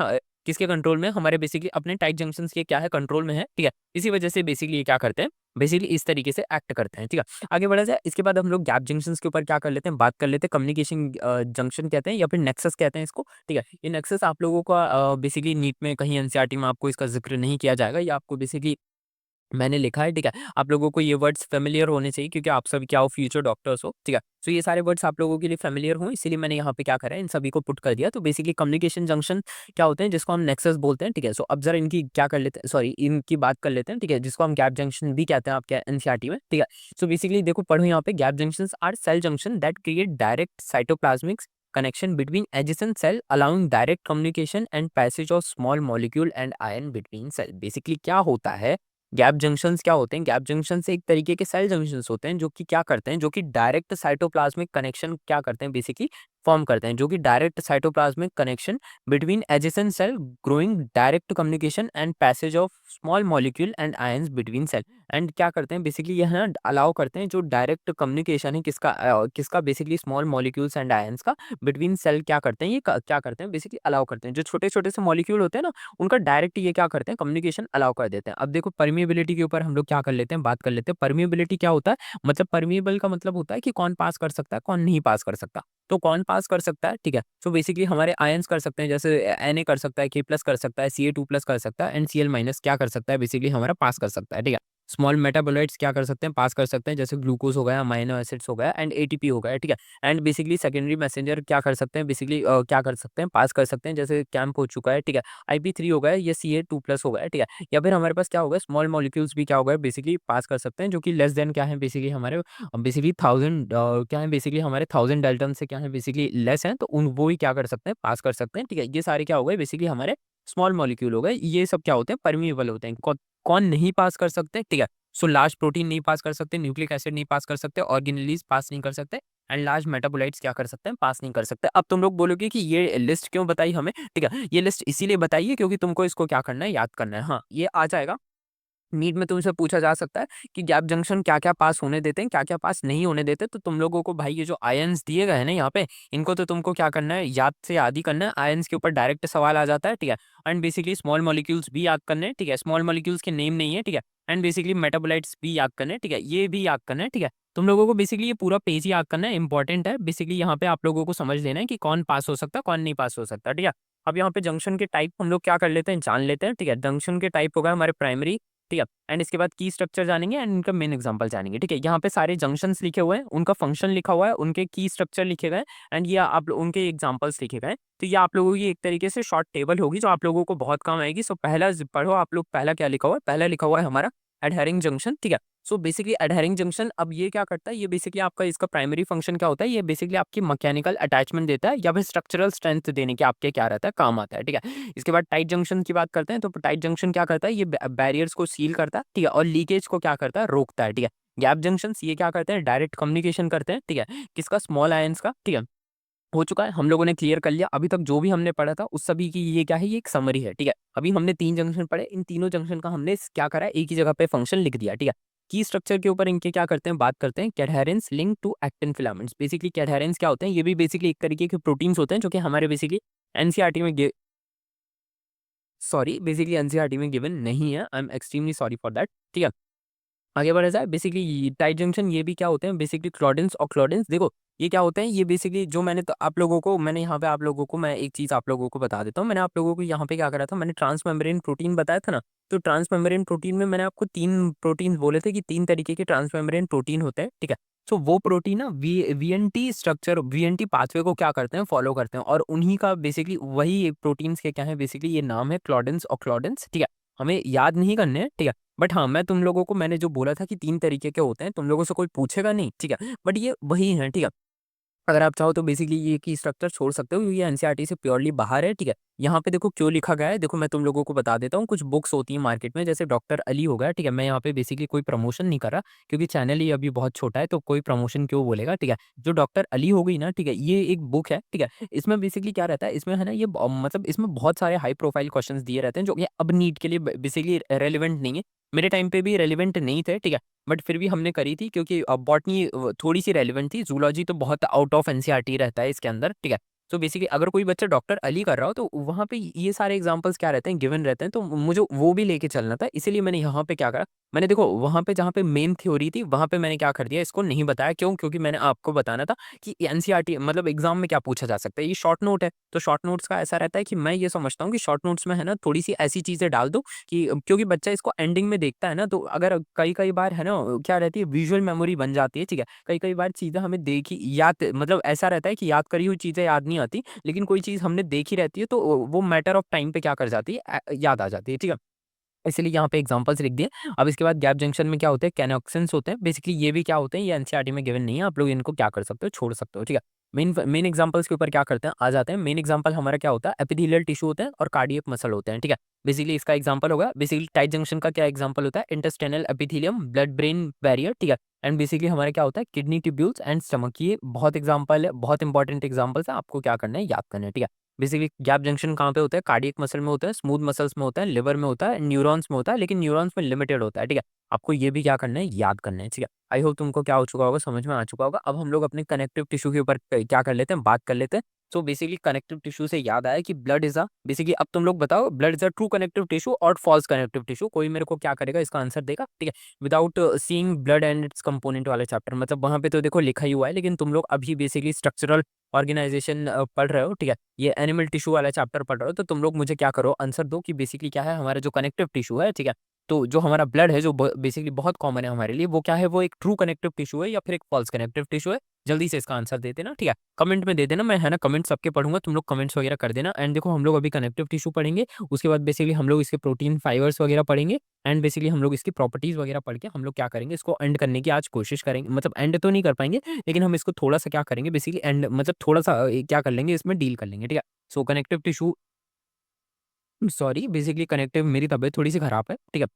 किसके कंट्रोल में? हमारे बेसिकली अपने टाइट जंक्शंस के क्या है कंट्रोल में है, ठीक है। इसी वजह से बेसिकली ये क्या करते हैं, बेसिकली इस तरीके से एक्ट करते हैं, ठीक है। आगे बढ़ा जाए, इसके बाद हम लोग गैप जंक्शंस के ऊपर क्या कर लेते हैं, बात कर लेते हैं। कम्युनिकेशन जंक्शन कहते हैं या फिर नेक्सस कहते हैं इसको, ठीक है। ये नेक्सस आप लोगों का बेसिकली नीट में कहीं एनसीईआरटी में आपको इसका जिक्र नहीं किया जाएगा, ये आपको बेसिकली मैंने लिखा है, ठीक है। आप लोगों को ये वर्ड्स फ़ैमिलियर होने चाहिए, क्योंकि आप सभी क्या हो, फ्यूचर डॉक्टर्स हो, ठीक है। सो ये सारे वर्ड्स आप लोगों के लिए फ़ैमिलियर हों, इसीलिए मैंने यहाँ पे क्या करा है, इन सभी को पुट कर दिया। तो बेसिकली कम्युनिकेशन जंक्शन क्या होते हैं, जिसको हम नेक्सस बोलते हैं, ठीक है। सो अब ज़रा इनकी क्या कर लेते हैं, सॉरी इनकी बात कर लेते हैं, ठीक है, जिसको हम गैप जंक्शन भी कहते हैं आपके एनसीईआरटी में, ठीक है। सो बेसिकली देखो, पढ़ो यहाँ पे, gap junctions are cell junction that create direct cytoplasmic connection between adjacent cell allowing direct communication and passage of small molecule and ion between cell। Basically क्या होता है, गैप जंक्शंस क्या होते हैं, गैप जंक्शन एक तरीके के सेल जंक्शंस होते हैं जो कि क्या करते हैं, जो कि डायरेक्ट साइटोप्लाज्मिक कनेक्शन क्या करते हैं, बेसिकली फॉर्म करते हैं, जो कि direct cytoplasmic connection between adjacent cell growing direct communication and passage of small molecule and ions between cell. And क्या करते हैं बेसिकली, यह ना अलाउ करते हैं जो डायरेक्ट कम्युनिकेशन है किसका, किसका basically small molecules and ions का बिटवीन सेल, क्या करते हैं ये क्या करते हैं बेसिकली अलाउ करते हैं, जो छोटे छोटे से मॉलिक्यूल होते हैं ना, उनका डायरेक्ट ये क्या करते हैं, कम्युनिकेशन अलाउ कर देते हैं। अब देखो परमिएबिलिटी के ऊपर हम लोग क्या कर लेते हैं, बात कर लेते हैं। परमिएबिलिटी क्या होता है, मतलब परमिएबल का मतलब होता है कि कौन पास कर सकता है, कौन नहीं पास कर सकता। तो कौन पास कर सकता है, ठीक है। सो बेसिकली हमारे आयंस कर सकते हैं, जैसे Na कर सकता है, K प्लस कर सकता है, Ca2 प्लस कर सकता है, एंड Cl माइनस क्या कर सकता है, बेसिकली हमारा पास कर सकता है, ठीक है। स्मॉल मेटाबोलाइट्स क्या कर सकते हैं, पास कर सकते हैं, जैसे ग्लूकोज हो गया, अमाइनो एसिड्स हो गया एंड एटीपी हो गया, ठीक है। एंड बेसिकली सेकेंडरी मैसेंजर क्या कर सकते हैं, बेसिकली क्या कर सकते हैं, पास कर सकते हैं, जैसे कैंप हो चुका है, ठीक है। Ip3 हो गया, ये Ca2 प्लस हो गया, ठीक है। या फिर हमारे पास क्या हो गया, स्मॉल मॉलिक्यूल्स भी क्या हो गया, बेसिकली पास कर सकते हैं, जो कि लेस देन क्या है, बेसिकली हमारे बेसिकली 1000 क्या है, बेसिकली हमारे 1000 डाल्टन से क्या है, बेसिकली लेस हैं, तो उन वो ही क्या कर सकते हैं, पास कर सकते हैं, ठीक है। ये सारे क्या हो गए, बेसिकली हमारे स्मॉल मॉलिक्यूल हो गए। ये सब क्या होते हैं, परमिएबल होते हैं। कौन नहीं पास कर सकते, ठीक है। सो लार्ज प्रोटीन नहीं पास कर सकते, न्यूक्लिक एसिड नहीं पास कर सकते, ऑर्गेनेलीज पास नहीं कर सकते, एंड लार्ज मेटाबोलाइट्स क्या कर सकते हैं, पास नहीं कर सकते। अब तुम लोग बोलोगे कि ये लिस्ट क्यों बताई हमें, ठीक है। ये लिस्ट इसीलिए बताई है क्योंकि तुमको इसको क्या करना है, याद करना है। हाँ, ये आ जाएगा नीट में, तुमसे पूछा जा सकता है कि गैप जंक्शन क्या-क्या पास होने देते हैं, क्या-क्या पास नहीं होने देते। तो तुम लोगों को भाई ये जो आयन्स दिए गए हैं ना यहाँ पे, इनको तो तुमको क्या करना है, याद से याद ही करना है। आयन्स के ऊपर डायरेक्ट सवाल आ जाता है, ठीक है। एंड बेसिकली स्मॉल मॉलिक्यूल्स भी याद करने हैं, ठीक है। स्मॉल मॉलिक्यूल्स के नेम नहीं है, ठीक है। एंड बेसिकली मेटाबोलाइट्स भी याद करने हैं, ठीक है। ये भी याद करना है, ठीक है। तुम लोगों को बेसिकली ये पूरा पेज ही याद करना है, इंपॉर्टेंट है। बेसिकली यहाँ पे आप लोगों को समझ लेना है कि कौन पास हो सकता है, कौन नहीं पास हो सकता, ठीक है। अब यहाँ पे जंक्शन के टाइप हम लोग क्या कर लेते हैं, जान लेते हैं, ठीक है। जंक्शन के टाइप होगा हमारे प्राइमरी, ठीक है। एंड इसके बाद की स्ट्रक्चर जानेंगे एंड इनका मेन एग्जांपल जानेंगे, ठीक है। यहाँ पे सारे जंक्शंस लिखे हुए हैं, उनका फंक्शन लिखा हुआ है, उनके की स्ट्रक्चर लिखे गए एंड ये आप उनके एग्जांपल्स लिखे गए। तो ये आप लोगों की एक तरीके से शॉर्ट टेबल होगी जो आप लोगों को बहुत काम आएगी। सो पहला पढ़ो आप लोग, पहला क्या लिखा हुआ है, पहला लिखा हुआ है हमारा एडहेरिंग जंक्शन, ठीक है। सो बेसिकली एडहेरिंग जंक्शन अब ये क्या करता है, ये बेसिकली आपका इसका प्राइमरी फंक्शन क्या होता है, ये बेसिकली आपकी मैकेनिकल अटैचमेंट देता है या फिर स्ट्रक्चरल स्ट्रेंथ देने के आपके क्या रहता है, काम आता है, ठीक है। इसके बाद टाइट जंक्शन की बात करते हैं, तो टाइट जंक्शन क्या करता है, ये बैरियर्स को सील करता है, ठीक है, और लीकेज को क्या करता है, रोकता है, ठीक है। गैप जंक्शंस ये क्या करते हैं, डायरेक्ट कम्युनिकेशन करते हैं, ठीक है, किसका, स्मॉल आयंस का, ठीक है। हो चुका है, हम लोगों ने क्लियर कर लिया। अभी तक जो भी हमने पढ़ा था उस सभी की ये क्या है, ये एक समरी है, ठीक है। अभी हमने 3 जंक्शन पढ़े, इन तीनों जंक्शन का हमने क्या करा है, एक ही जगह पे फंक्शन लिख दिया, ठीक है। की स्ट्रक्चर के ऊपर इनके क्या करते हैं, बात करते हैं, cadherins link to actin filaments. Basically cadherins क्या होते हैं, ये भी बेसिकली एक तरीके के प्रोटीन्स होते हैं जो कि हमारे बेसिकली एनसीईआरटी में सॉरी बेसिकली एनसीईआरटी में गिवन नहीं है। I am extremely sorry for that, ठीक है। आगे बढ़ा जाए, बेसिकली टाइट जंक्शन ये भी क्या होते हैं, बेसिकली क्लॉडेंस और क्लॉडेंस। देखो ये क्या होते हैं, ये बेसिकली जो मैंने तो आप लोगों को मैंने यहाँ पे आप लोगों को मैं एक चीज़ आप लोगों को बता देता हूँ। मैंने आप लोगों को यहाँ पे क्या करा था, मैंने ट्रांस मेम्ब्रेन प्रोटीन बताया था ना। तो ट्रांस मेम्ब्रेन प्रोटीन में मैंने आपको 3 प्रोटीन बोले थे कि 3 तरीके के ट्रांस मेम्ब्रेन प्रोटीन होते हैं, ठीक है। सो वो प्रोटीन ना वीएनटी स्ट्रक्चर, वीएनटी पाथवे को क्या करते हैं, फॉलो करते हैं, और उन्हीं का बेसिकली वही प्रोटीन्स के क्या है, बेसिकली ये नाम है क्लॉडेंस और क्लॉडेंस, ठीक है। हमें याद नहीं करने हैं, ठीक है। बट हाँ, मैं तुम लोगों को मैंने जो बोला था कि 3 तरीके के होते हैं, तुम लोगों से कोई पूछेगा नहीं, ठीक है। बट ये वही है, ठीक है। अगर आप चाहो तो बेसिकली ये की स्ट्रक्चर छोड़ सकते हो, क्योंकि ये एनसीईआरटी से प्योरली बाहर है, ठीक है। यहाँ पे देखो क्यों लिखा गया है, देखो मैं तुम लोगों को बता देता हूँ। कुछ बुक्स होती हैं मार्केट में, जैसे डॉक्टर अली हो गया, ठीक है। मैं यहाँ पे बेसिकली कोई प्रमोशन नहीं कर रहा, क्योंकि चैनल ही अभी बहुत छोटा है, तो कोई प्रमोशन क्यों बोलेगा, ठीक है। जो डॉक्टर अली हो गई ना, ठीक है, ये एक बुक है, ठीक है। इसमें बेसिकली क्या रहता है, इसमें है ना ये मतलब इसमें बहुत सारे हाई प्रोफाइल क्वेश्चंस दिए रहते हैं, जो कि अब नीट के लिए बेसिकली रेलिवेंट नहीं है। मेरे टाइम पे भी रेलिवेंट नहीं थे, ठीक है। बट फिर भी हमने करी थी, क्योंकि बॉटनी थोड़ी-सी रेलेवेंट थी, ज़ूलॉजी तो बहुत आउट ऑफ एनसीईआरटी रहता है इसके अंदर, ठीक है। तो बेसिकली अगर कोई बच्चा डॉक्टर अली कर रहा हो, तो वहाँ पे ये सारे एग्ज़ाम्पल्स क्या रहते हैं, गिवन रहते हैं, तो मुझे वो भी लेके चलना था। इसीलिए मैंने यहाँ पे क्या करा, मैंने देखो वहाँ पे जहाँ पे मेन थ्योरी थी, वहाँ पे मैंने क्या कर दिया, इसको नहीं बताया। क्यों? क्योंकि मैंने आपको बताना था कि एनसीईआरटी मतलब एग्ज़ाम में क्या पूछा जा सकता है। ये शॉर्ट नोट है, तो शॉर्ट नोट्स का ऐसा रहता है कि मैं ये समझता हूँ कि शॉर्ट नोट्स में है ना थोड़ी-सी ऐसी चीज़ें डाल दो कि क्योंकि बच्चा इसको एंडिंग में देखता है ना, तो अगर कई-कई बार है ना क्या रहती है, विजुअल मेमोरी बन जाती है, ठीक है। कई-कई बार चीज़ें हमें देखी याद मतलब ऐसा रहता है कि याद करी हुई चीज़ें याद नहीं आती, लेकिन कोई चीज़ हमने देखी रहती है, तो वो मैटर ऑफ टाइम पे क्या कर जाती है, याद आ जाती है, ठीक है। इसलिए यहाँ पे एग्जांपल्स लिख दिए। अब इसके बाद गैप जंक्शन में क्या होते हैं, कैनॉक्सिन्स होते हैं। बेसिकली ये भी क्या होते हैं, ये एनसीईआरटी में गिवन नहीं है, आप लोग इनको क्या कर सकते हो, छोड़ सकते हो, ठीक है। मेन मेन एग्जांपल्स के ऊपर क्या करते हैं, आ जाते हैं। मेन एग्जांपल हमारा क्या होता है, एपिथेलियल टिश्यू होते हैं और कार्डियक मसल होते हैं, ठीक है। बेसिकली इसका एग्जांपल होगा, बेसिकली टाइट जंक्शन का क्या एग्जांपल होता है, intestinal epithelium, blood brain barrier, ठीक है। एंड बेसिकली हमारा क्या होता है, किडनी ट्यूब्यूल्स एंड स्टमक। ये बहुत एग्जांपल है, बहुत इंपॉर्टेंट एग्जांपल्स है, आपको क्या करना है, याद करना है, ठीक है। बेसिकली गैप जंक्शन कहाँ पे होता है, कार्डियक मसल में होता है, स्मूथ मसल्स में होता है, लिवर में होता है, न्यूरॉन्स में होता है, लेकिन न्यूरॉन्स में लिमिटेड होता है, ठीक है। आपको ये भी क्या करना है, याद करना है, ठीक है। आई होप तुमको क्या हो चुका होगा, समझ में आ चुका होगा। अब हम लोग अपने कनेक्टिव टिश्यू के ऊपर क्या कर लेते हैं, बात कर लेते हैं। सो बेसिकली कनेक्टिव टिश्यू से याद आया कि ब्लड इज अ बेसिकली, अब तुम लोग बताओ, blood is a true connective tissue और फॉल्स कनेक्टिव टिश्यू। कोई मेरे को क्या करेगा, इसका आंसर देगा, ठीक है। Without seeing blood and it's component वाले चैप्टर, मतलब वहां पे तो देखो लिखा ही हुआ है, लेकिन तुम लोग अभी बेसिकली स्ट्रक्चरल ऑर्गेनाइजेशन पढ़ रहे हो, ठीक है। ये एनिमल टिश्यू वाला चैप्टर पढ़ रहे हो, तो तुम लोग मुझे क्या करो, आंसर दो कि बेसिकली क्या है हमारा जो कनेक्टिव टिश्यू है, ठीक है। तो जो हमारा ब्लड है, जो बेसिकली बहुत कॉमन है हमारे लिए, वो क्या है, वो एक ट्रू कनेक्टिव टिश्यू है या फिर एक फॉल्स कनेक्टिव टिश्यू है। जल्दी से इसका आंसर दे देना, ठीक है। कमेंट में दे देना, मैं है ना कमेंट सबके पढ़ूंगा, तुम लोग कमेंट्स वगैरह कर देना। एंड देखो हम लोग अभी कनेक्टिव टिश्यू पढ़ेंगे, उसके बाद बेसिकली हम लोग इसके प्रोटीन फाइबर्स वगैरह पढ़ेंगे। एंड बेसिकली हम लोग इसकी प्रॉपर्टीज वगैरह पढ़ के हम लोग क्या करेंगे, इसको एंड करने की आज कोशिश करेंगे। मतलब एंड तो नहीं कर पाएंगे, लेकिन हम इसको थोड़ा सा क्या करेंगे, बेसिकली एंड मतलब थोड़ा सा क्या कर लेंगे, इसमें डील कर लेंगे, ठीक है। So connective tissue, sorry basically connective, मेरी तबीयत थोड़ी सी खराब है, ठीक है।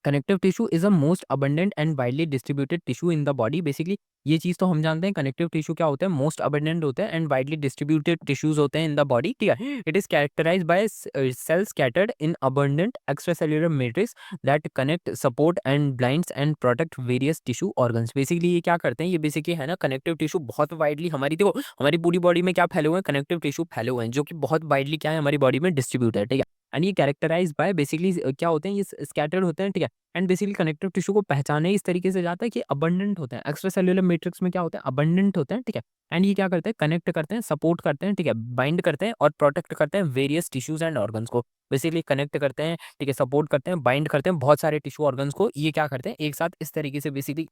Connective tissue is a most abundant and widely distributed tissue in the body. Basically ये चीज तो हम जानते हैं, कनेक्टिव टिश्यू क्या होता है, मोस्ट अबंडेंट होते हैं एंड वाइडली डिस्ट्रीब्यूटेड टिश्यूज होते हैं इन द बॉडी, ठीक है। It is characterise by cells scattered in abundant extracellular matrix that connect support and blinds and protect various tissue organs. Basically ये क्या करते हैं, ये बेसिकली है ना कनेक्टिव टिश्यू बहुत वाइडली हमारी, देखो हमारी पूरी बॉडी में क्या फैले हुए हैं, कनेक्टिव टिश्यू फैले हुए हैं, जो कि बहुत वाइडली क्या है हमारी बॉडी में डिस्ट्रीब्यूट है, ठीक है। एंड ये कैरेक्टराइज बाय बेसिकली क्या होते हैं, ये स्कैटर्ड होते हैं, ठीक है। एंड बेसिकली कनेक्टिव टिश्यू को पहचाने इस तरीके से जाता है कि अबंडेंट होते हैं, एक्स्ट्रा सेल्युलर मैट्रिक्स में क्या होते हैं, अबंडेंट होते हैं, ठीक है। एंड ये क्या करते हैं, कनेक्ट करते हैं, सपोर्ट करते हैं, ठीक है, बाइंड करते हैं और प्रोटेक्ट करते हैं वेरियस टिश्यूज एंड ऑर्गन्स को। बेसिकली कनेक्ट करते हैं, ठीक है, सपोर्ट करते हैं, बाइंड करते हैं बहुत सारे टिश्यू ऑर्गन्स को। ये क्या करते हैं, एक साथ इस तरीके से बेसिकली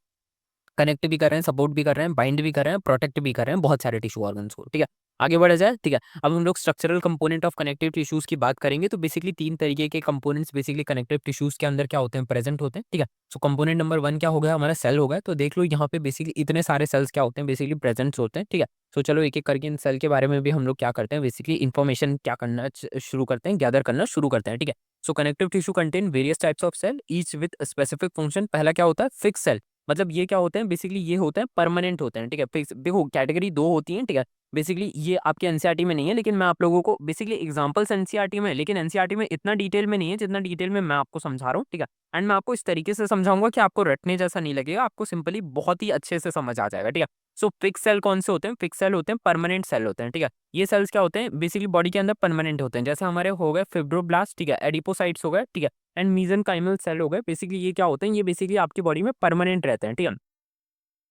कनेक्ट भी कर रहे हैं, सपोर्ट भी कर रहे हैं, बाइंड भी कर रहे हैं, प्रोटेक्ट भी कर रहे हैं बहुत सारे टिश्यू ऑर्गन्स को, ठीक है। आगे बढ़ा जाए, ठीक है। अब हम लोग structural component of connective tissues की बात करेंगे, तो बेसिकली 3 तरीके के कंपोनेंट्स बेसिकली कनेक्टिव टिश्यूज के अंदर क्या होते हैं, प्रेजेंट होते हैं, ठीक है। सो कंपोनेंट नंबर 1 क्या हो गया, हमारा सेल हो गया। तो देख लो यहाँ पे बेसिकली इतने सारे सेल्स क्या होते हैं, बेसिकली प्रेजेंट्स होते हैं, ठीक है। सो चलो एक एक करके इन सेल के बारे में भी हम लोग क्या करते हैं, बेसिकली इन्फॉर्मेशन क्या करना शुरू करते हैं, गैदर करना शुरू करते हैं, ठीक है। So connective tissue contain various types of cell each with specific function. पहला क्या होता है, फिक्स सेल। मतलब ये क्या होते हैं, बेसिकली ये होते हैं परमानेंट होते हैं, ठीक है। फिक्स देखो कैटेगरी 2 होती है, ठीक है। बेसिकली ये आपके एनसीईआरटी में नहीं है, लेकिन मैं आप लोगों को बेसिकली एग्जांपल्स एनसीईआरटी में है, लेकिन एनसीईआरटी में इतना डिटेल में नहीं है जितना डिटेल में मैं आपको समझा रहा हूँ, ठीक है। एंड मैं आपको इस तरीके से समझाऊंगा कि आपको रटने जैसा नहीं लगेगा, आपको सिंपली बहुत ही अच्छे से समझ आ जाएगा, ठीक है। सो फिक्स सेल कौन से होते हैं? फिक्स सेल होते हैं, परमानेंट सेल होते हैं, ठीक है। ये सेल्स क्या होते हैं? बेसिकली बॉडी के अंदर परमानेंट होते हैं, जैसे हमारे हो गए फिब्रोब्लास्ट, ठीक है, एडिपोसाइट्स हो गए, ठीक है, एंड मीसेनकाइमल सेल हो गए। बेसिकली ये क्या होते हैं? ये बेसिकली आपकी बॉडी में परमानेंट रहते हैं, ठीक है।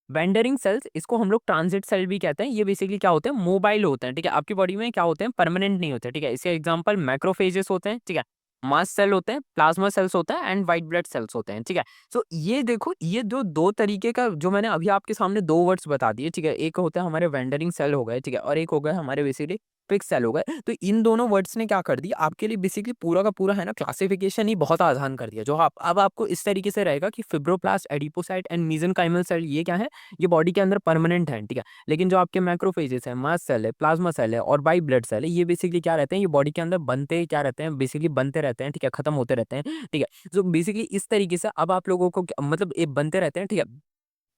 वेंडरिंग सेल्स, इसको हम लोग ट्रांजिट सेल भी कहते हैं। ये बेसिकली क्या होते हैं? मोबाइल होते हैं, ठीक है। आपकी बॉडी में क्या होते हैं? परमानेंट नहीं होते, ठीक है। इसके एग्जांपल मैक्रोफेजेस होते हैं, ठीक है, मास्ट सेल होते हैं, प्लाज्मा सेल्स होते हैं, एंड व्हाइट ब्लड सेल्स होते हैं, ठीक है। सो ये देखो, ये जो दो तरीके का जो मैंने अभी आपके सामने दो वर्ड्स बता दिए, ठीक है, एक होता है हमारे वेंडरिंग सेल हो गए, ठीक है, और एक हो गए हमारे बेसिकली फिक्स सेल हो गए। तो इन दोनों वर्ड्स ने क्या कर दिया आपके लिए? बेसिकली पूरा का पूरा है ना, क्लासिफिकेशन ही बहुत आसान कर दिया। जो आप अब आपको इस तरीके से रहेगा कि फिब्रोप्लास्ट, एडिपोसाइट एंड मेसेनकाइमल सेल ये क्या है? ये बॉडी के अंदर परमानेंट है, ठीक है। लेकिन जो आपके मैक्रोफेजेस है, मास्ट सेल है, प्लाज्मा सेल है और व्हाइट ब्लड सेल है, ये बेसिकली क्या रहते हैं? ये बॉडी के अंदर बनते क्या रहते हैं? बेसिकली बनते रहते हैं, ठीक है, खत्म होते रहते हैं, ठीक है। तो बेसिकली इस तरीके से अब आप लोगों को मतलब ये बनते रहते हैं, ठीक है।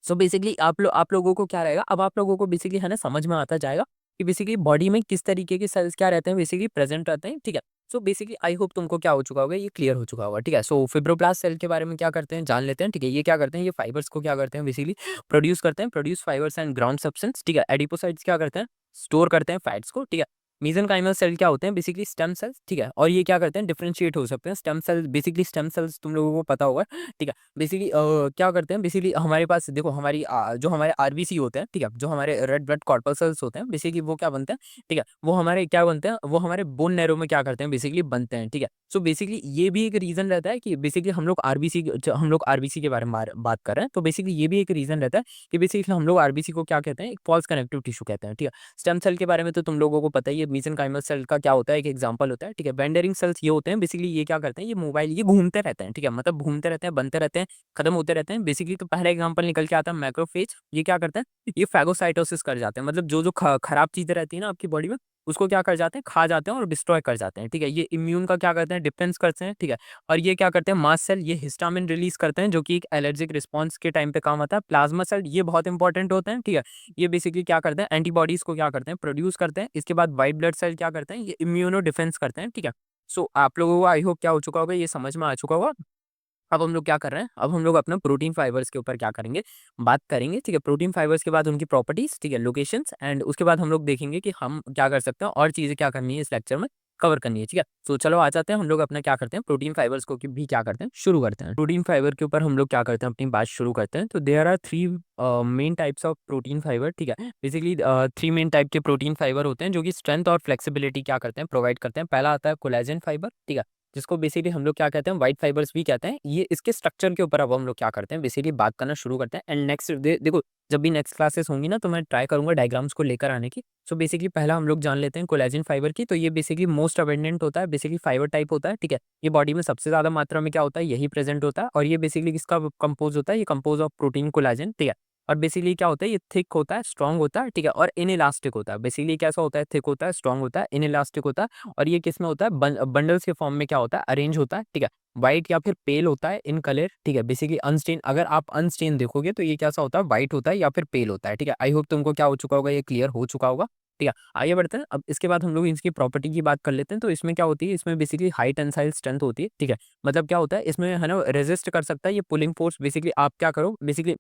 सो बेसिकली आप लोगों को क्या रहेगा? अब आप लोगों को बेसिकली है ना समझ में आता जाएगा कि बेसिकली बॉडी में किस तरीके के सेल्स क्या रहते हैं, बेसिकली प्रेजेंट रहते हैं, ठीक है। सो बेसिकली आई होप तुमको क्या हो चुका होगा, ये क्लियर हो चुका होगा, ठीक है। सो फिब्रोब्लास्ट सेल के बारे में क्या करते हैं जान लेते हैं, ठीक है। ये क्या करते हैं? ये फाइबर्स को क्या करते हैं? बेसिकली प्रोड्यूस करते हैं, produce fibres and ground substance, ठीक है। एडिपोसाइट्स क्या करते हैं? स्टोर करते हैं फैट्स को, ठीक है। मेसेनकाइमल सेल क्या होते हैं? बेसिकली स्टेम सेल्स, ठीक है। और ये क्या करते हैं? डिफरेंशिएट हो सकते हैं। Stem cell, basically stem cells तुम लोगों को पता होगा, ठीक है। बेसिकली क्या करते हैं? बेसिकली हमारे पास देखो, हमारी जो हमारे आरबीसी होते हैं, ठीक है, जो हमारे रेड ब्लड कॉर्पस्कल्स होते हैं, बेसिकली वो क्या बनते हैं, ठीक है, वो हमारे क्या बनते हैं? वो हमारे बोन नैरो में क्या करते हैं? बेसिकली बनते हैं, ठीक है। सो बेसिकली ये भी एक रीजन रहता है कि बेसिकली हम लोग आरबीसी के बारे में बात कर रहे हैं, तो बेसिकली ये भी एक रीजन रहता है कि बेसिकली हम लोग आरबीसी को क्या कहते हैं? एक फॉल्स कनेक्टिव टिश्यू कहते हैं, ठीक है। स्टेम सेल के बारे में तो तुम लोगों को पता ही है, मेसेनकाइमल सेल का क्या होता है, एक एग्जांपल होता है, ठीक है। बेंडेरिंग सेल्स ये होते हैं, बेसिकली ये क्या करते हैं? ये मोबाइल, ये घूमते रहते हैं, ठीक है, मतलब घूमते रहते हैं, बनते रहते हैं, खत्म होते रहते हैं। बेसिकली तो पहला एग्जांपल निकल के आता है मैक्रोफेज। ये क्या करते हैं? ये फैगोसाइटोसिस कर जाते हैं, मतलब जो खराब चीजें रहती है ना आपकी बॉडी में, उसको क्या कर जाते हैं? खा जाते हैं और डिस्ट्रॉय कर जाते हैं, ठीक है। ये इम्यून का क्या करते हैं? डिफेंस करते हैं, ठीक है। और ये क्या करते हैं? मास्ट सेल, ये हिस्टामिन रिलीज करते हैं, जो कि एक एलर्जिक रिस्पॉन्स के टाइम पे काम आता है। प्लाज्मा सेल, ये बहुत इंपॉर्टेंट होते हैं, ठीक है। ये बेसिकली क्या करते हैं? एंटीबॉडीज को क्या करते हैं? प्रोड्यूस करते हैं। इसके बाद व्हाइट ब्लड सेल क्या करते हैं? ये इम्यूनो डिफेंस करते हैं, ठीक है। सो आप लोगों को आई होप क्या हो चुका होगा, ये समझ में आ चुका होगा। अब हम लोग क्या कर रहे हैं? अब हम लोग अपना प्रोटीन फाइबर्स के ऊपर क्या करेंगे? बात करेंगे, ठीक है। प्रोटीन फाइबर्स के बाद उनकी प्रॉपर्टीज, ठीक है, लोकेशंस, एंड उसके बाद हम लोग देखेंगे कि हम क्या कर सकते हैं और चीज़ें क्या करनी है इस लेक्चर में कवर करनी है, ठीक है। तो चलो आ जाते हैं, हम लोग अपना क्या करते हैं? प्रोटीन फाइबर्स को भी क्या करते हैं? शुरू करते हैं। प्रोटीन फाइबर के ऊपर हम लोग क्या करते हैं? अपनी बात शुरू करते हैं। तो there are three main types of protein fibre, ठीक है। बेसिकली थ्री मेन टाइप के प्रोटीन फाइबर होते हैं जो कि स्ट्रेंथ और फ्लेक्सिबिलिटी क्या करते हैं? प्रोवाइड करते हैं। पहला आता है कोलेजन फाइबर, ठीक है, जिसको बेसिकली हम लोग क्या कहते हैं? व्हाइट फाइबर्स भी कहते हैं। ये इसके स्ट्रक्चर के ऊपर अब हम लोग क्या करते हैं? बेसिकली बात करना शुरू करते हैं। एंड नेक्स्ट देखो, जब भी नेक्स्ट क्लासेस होंगी ना, तो मैं ट्राई करूंगा डायग्राम्स को लेकर आने की। सो बेसिकली पहला हम लोग जान लेते हैं कोलेजन फाइबर की। तो ये बेसिकली मोस्ट अबेंडेंट होता है, बेसिकली फाइबर टाइप होता है, ठीक है। ये बॉडी में सबसे ज्यादा मात्रा में क्या होता है? यही प्रेजेंट होता है। और ये बेसिकली किसका कंपोज होता है? ये कंपोज ऑफ प्रोटीन कोलेजन, ठीक है। और बेसिकली क्या होता है? ये थिक होता है, स्ट्रॉन्ग होता है, ठीक है, और इनइलास्टिक होता है। बेसिकली कैसा होता है? थिक होता है, स्ट्रॉन्ग होता है, इनइलास्टिक होता है। और ये किस में होता है? बंडल्स के फॉर्म में क्या होता है? अरेंज होता है, ठीक है। व्हाइट या फिर पेल होता है इन कलर, ठीक है। बेसिकली अनस्टेन, अगर आप अनस्टेन देखोगे तो ये कैसा होता है? व्हाइट होता है या फिर पेल होता है, ठीक है। आई होप तुमको क्या हो चुका होगा, ये क्लियर हो चुका होगा, ठीक है। आगे बढ़ते हैं। अब इसके बाद हम लोग इसकी प्रॉपर्टी की बात कर लेते हैं। तो इसमें क्या होती है? इसमें बेसिकली हाई टेंसाइल स्ट्रेंथ होती है, ठीक है। मतलब क्या होता है इसमें, है ना, रेजिस्ट कर सकता है ये पुलिंग फोर्स। बेसिकली आप क्या करो, बेसिकली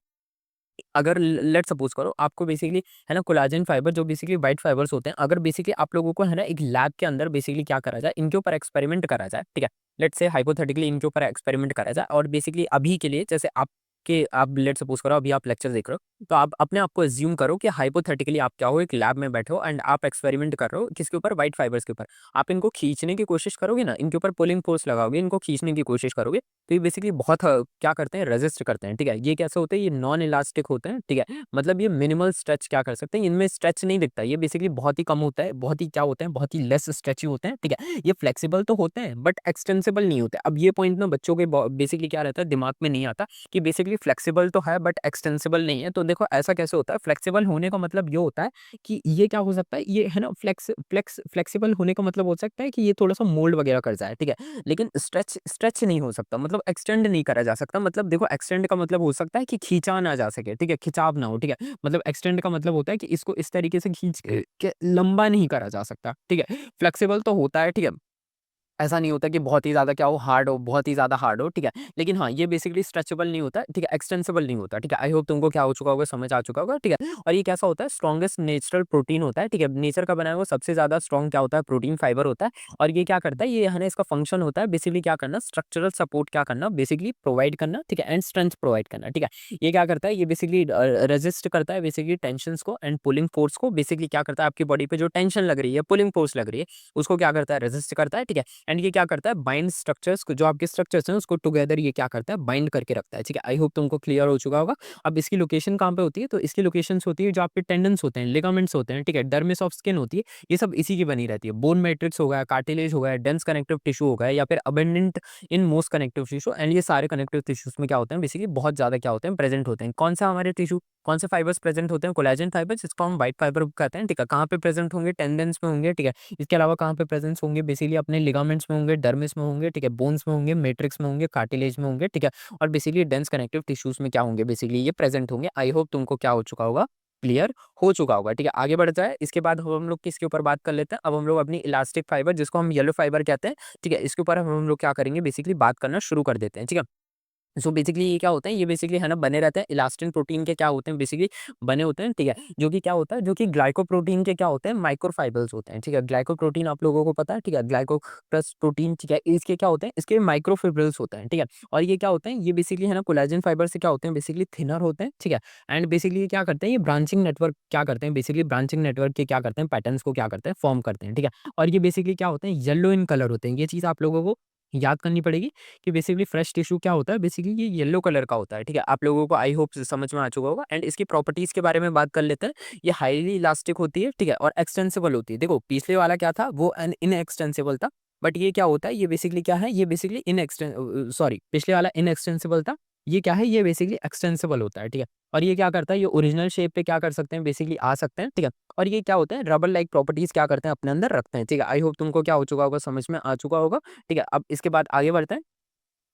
अगर लेट सपोज करो आपको बेसिकली, है ना, कोलाजन फाइबर जो बेसिकली व्हाइट फाइबर्स होते हैं, अगर बेसिकली आप लोगों को, है ना, एक लैब के अंदर बेसिकली क्या करा जाए? इनके ऊपर एक्सपेरिमेंट करा जाए, ठीक है। लेट्स से हाइपोथेटिकली इनके ऊपर एक्सपेरिमेंट करा जाए, और बेसिकली अभी के लिए जैसे आप लेट सपोज करो अभी आप लेक्चर देख रहे हो, तो आप अपने आप को एज्यूम करो कि हाइपोथेटिकली आप क्या हो, एक लैब में बैठो एंड आप एक्सपेरिमेंट कर रहे हो किसके ऊपर? व्हाइट फाइबर्स के ऊपर। आप इनको खींचने की कोशिश करोगे ना, इनके ऊपर पुलिंग फोर्स लगाओगे, इनको खींचने की कोशिश करोगे, तो ये बेसिकली बहुत क्या करते हैं? रेजिस्ट करते हैं, ठीक है। ये कैसे होते हैं? ये नॉन इलास्टिक होते हैं, ठीक है। मतलब ये मिनिमल स्ट्रेच क्या कर सकते हैं? इनमें स्ट्रेच नहीं दिखता, ये बेसिकली बहुत ही कम होता है, बहुत ही क्या होते हैं? बहुत ही लेस स्ट्रेची होते हैं, ठीक है। ये फ्लेक्सिबल तो होते हैं बट एक्सटेंसिबल नहीं होते। अब ये पॉइंट ना बच्चों के बेसिकली क्या रहता है? दिमाग में नहीं आता कि बेसिकली फ्लेक्सिबल तो है बट एक्सटेंसिबल नहीं है। तो देखो ऐसा कैसे होता है, फ्लेक्सिबल होने का मतलब ये होता है कि ये क्या हो सकता है, ये है ना फ्लेक्सिबल होने का मतलब हो सकता है कि ये थोड़ा-सा मोल्ड वगैरह कर जाए, ठीक है? लेकिन स्ट्रेच स्ट्रेच नहीं हो सकता, मतलब एक्सटेंड नहीं करा जा सकता। मतलब देखो एक्सटेंड का मतलब हो सकता है कि खींचा ना जा सके, ठीक है? खिंचाव ना हो, ठीक है? मतलब एक्सटेंड का मतलब होता है कि इसको इस तरीके से खींच के लंबा नहीं करा जा सकता, ठीक है? फ्लेक्सिबल तो होता है, ठीक है? ऐसा नहीं होता कि बहुत ही ज़्यादा क्या हो, हार्ड हो, बहुत ही ज़्यादा हार्ड हो, ठीक है? लेकिन हाँ, ये बेसिकली स्ट्रेचेबल नहीं होता, ठीक है? एक्सटेंसिबल नहीं होता, ठीक है? आई होप तुमको क्या हो चुका होगा, समझ आ चुका होगा, ठीक है? और ये कैसा होता है, स्ट्रॉन्गेस्ट नेचुरल प्रोटीन होता है, ठीक है? नेचर का बनाया हुआ सबसे ज़्यादा स्ट्रॉन्ग क्या होता है, प्रोटीन फाइबर होता है। और ये क्या करता है, ये है ना इसका फंक्शन होता है बेसिकली क्या करना, स्ट्रक्चरल सपोर्ट क्या करना, बेसिकली प्रोवाइड करना, ठीक है? एंड स्ट्रेंथ प्रोवाइड करना, ठीक है? ये क्या करता है, ये बेसिकली रेजिस्ट करता है बेसिकली टेंशन्स को एंड पुलिंग फोर्स को। बेसिकली क्या करता है, आपकी बॉडी पे जो टेंशन लग रही है, पुलिंग फोर्स लग रही है, उसको क्या करता है, रेजिस्ट करता है, ठीक है? एंड ये क्या करता है, बाइंड स्ट्रक्चर्स को, जो आपके स्ट्रक्चर्स हैं उसको टुगेदर ये क्या करता है, बाइंड करके रखता है, ठीक है? आई होप तुमको क्लियर हो चुका होगा। अब इसकी लोकेशन कहाँ पे होती है, तो इसकी लोकेशंस होती है जो आपके टेंडन्स होते हैं, लिगामेंट्स होते हैं, ठीक है? डर्मिस ऑफ स्किन होती है, ये सब इसी की बनी रहती है। बोन मैट्रिक्स हो गया, कार्टिलेज हो गया, डेंस कनेक्टिव टिश्यू हो गया, या फिर abundant in most connective tissue. And ये सारे कनेक्टिव टिश्यूज में क्या होते हैं, बेसिकली बहुत ज्यादा क्या होते हैं, प्रेजेंट होते हैं। कौन सा हमारे टिश्यू, कौन से फाइबर्स प्रेजेंट होते हैं, कोलेजन फाइबर्स, जिसको हम व्हाइट फाइबर कहते हैं, ठीक है? कहाँ पे प्रेजेंट होंगे, टेंडन्स में होंगे, ठीक है? इसके अलावा कहाँ पे प्रेजेंस होंगे, बेसिकली अपने लिगामेंट्स में होंगे, डर्मिस में होंगे, ठीक है? बोन्स में होंगे, मैट्रिक्स में होंगे, कार्टिलेज में होंगे, ठीक है? और बेसिकली डेंस कनेक्टिव टिश्यूज में क्या होंगे, बेसिकली ये प्रेजेंट होंगे। आई होप तुमको क्या हो चुका होगा, क्लियर हो चुका होगा, ठीक है? आगे बढ़ जाए, इसके बाद हम लोग किसके ऊपर बात कर लेते हैं, अब हम लोग अपनी इलास्टिक फाइबर, जिसको हम येलो फाइबर कहते हैं, ठीक है? इसके ऊपर हम लोग क्या करेंगे, बेसिकली बात करना शुरू कर देते हैं, ठीक है? सो बेसिकली ये क्या होता है, ये बेसिकली है ना बने रहते हैं, इलास्टिन प्रोटीन के क्या होते हैं, बेसिकली बने होते हैं, ठीक है? जो कि क्या होता है, जो कि ग्लाइकोप्रोटीन के क्या होते हैं, माइक्रोफाइबर्स होते हैं, ठीक है? ग्लाइकोप्रोटीन आप लोगों को पता है, ठीक है? ग्लाइको प्लस प्रोटीन, ठीक है? इसके क्या होते हैं, इसके माइक्रोफिब्रिल्स होते हैं, ठीक है? और ये क्या होते हैं, ये बेसिकली है ना कोलेजन फाइबर से क्या होते हैं, बेसिकली थिनर होते हैं, ठीक है? एंड बेसिकली ये क्या करते हैं, ये ब्रांचिंग नेटवर्क क्या करते हैं, बेसिकली ब्रांचिंग नेटवर्क के क्या करते हैं, पैटर्न्स को क्या करते हैं, फॉर्म करते हैं, ठीक है? और ये बेसिकली क्या होते हैं, येलो इन कलर होते हैं। ये चीज़ आप लोगों को याद करनी पड़ेगी कि बेसिकली फ्रेश टिश्यू क्या होता है, बेसिकली ये येलो कलर का होता है, ठीक है? आप लोगों को आई होप समझ में आ चुका होगा। एंड इसकी प्रॉपर्टीज के बारे में बात कर लेते हैं। ये हाईली इलास्टिक होती है, ठीक है? और एक्सटेंसिबल होती है। देखो पिछले वाला क्या था, वो इनएक्सटेंसिबल था, बट ये क्या होता है, ये बेसिकली क्या है, ये बेसिकली सॉरी, पिछले वाला इनएक्सटेंसिबल था, ये क्या है, ये बेसिकली एक्सटेंसिबल होता है, ठीक है? और ये क्या करता है, ये ओरिजिनल शेप पे क्या कर सकते हैं, बेसिकली आ सकते हैं, ठीक है? और ये क्या होता है, रबर लाइक प्रॉपर्टीज क्या करते हैं, अपने अंदर रखते हैं, ठीक है? आई होप तुमको क्या हो चुका होगा, समझ में आ चुका होगा, ठीक है? अब इसके बाद आगे बढ़ते हैं।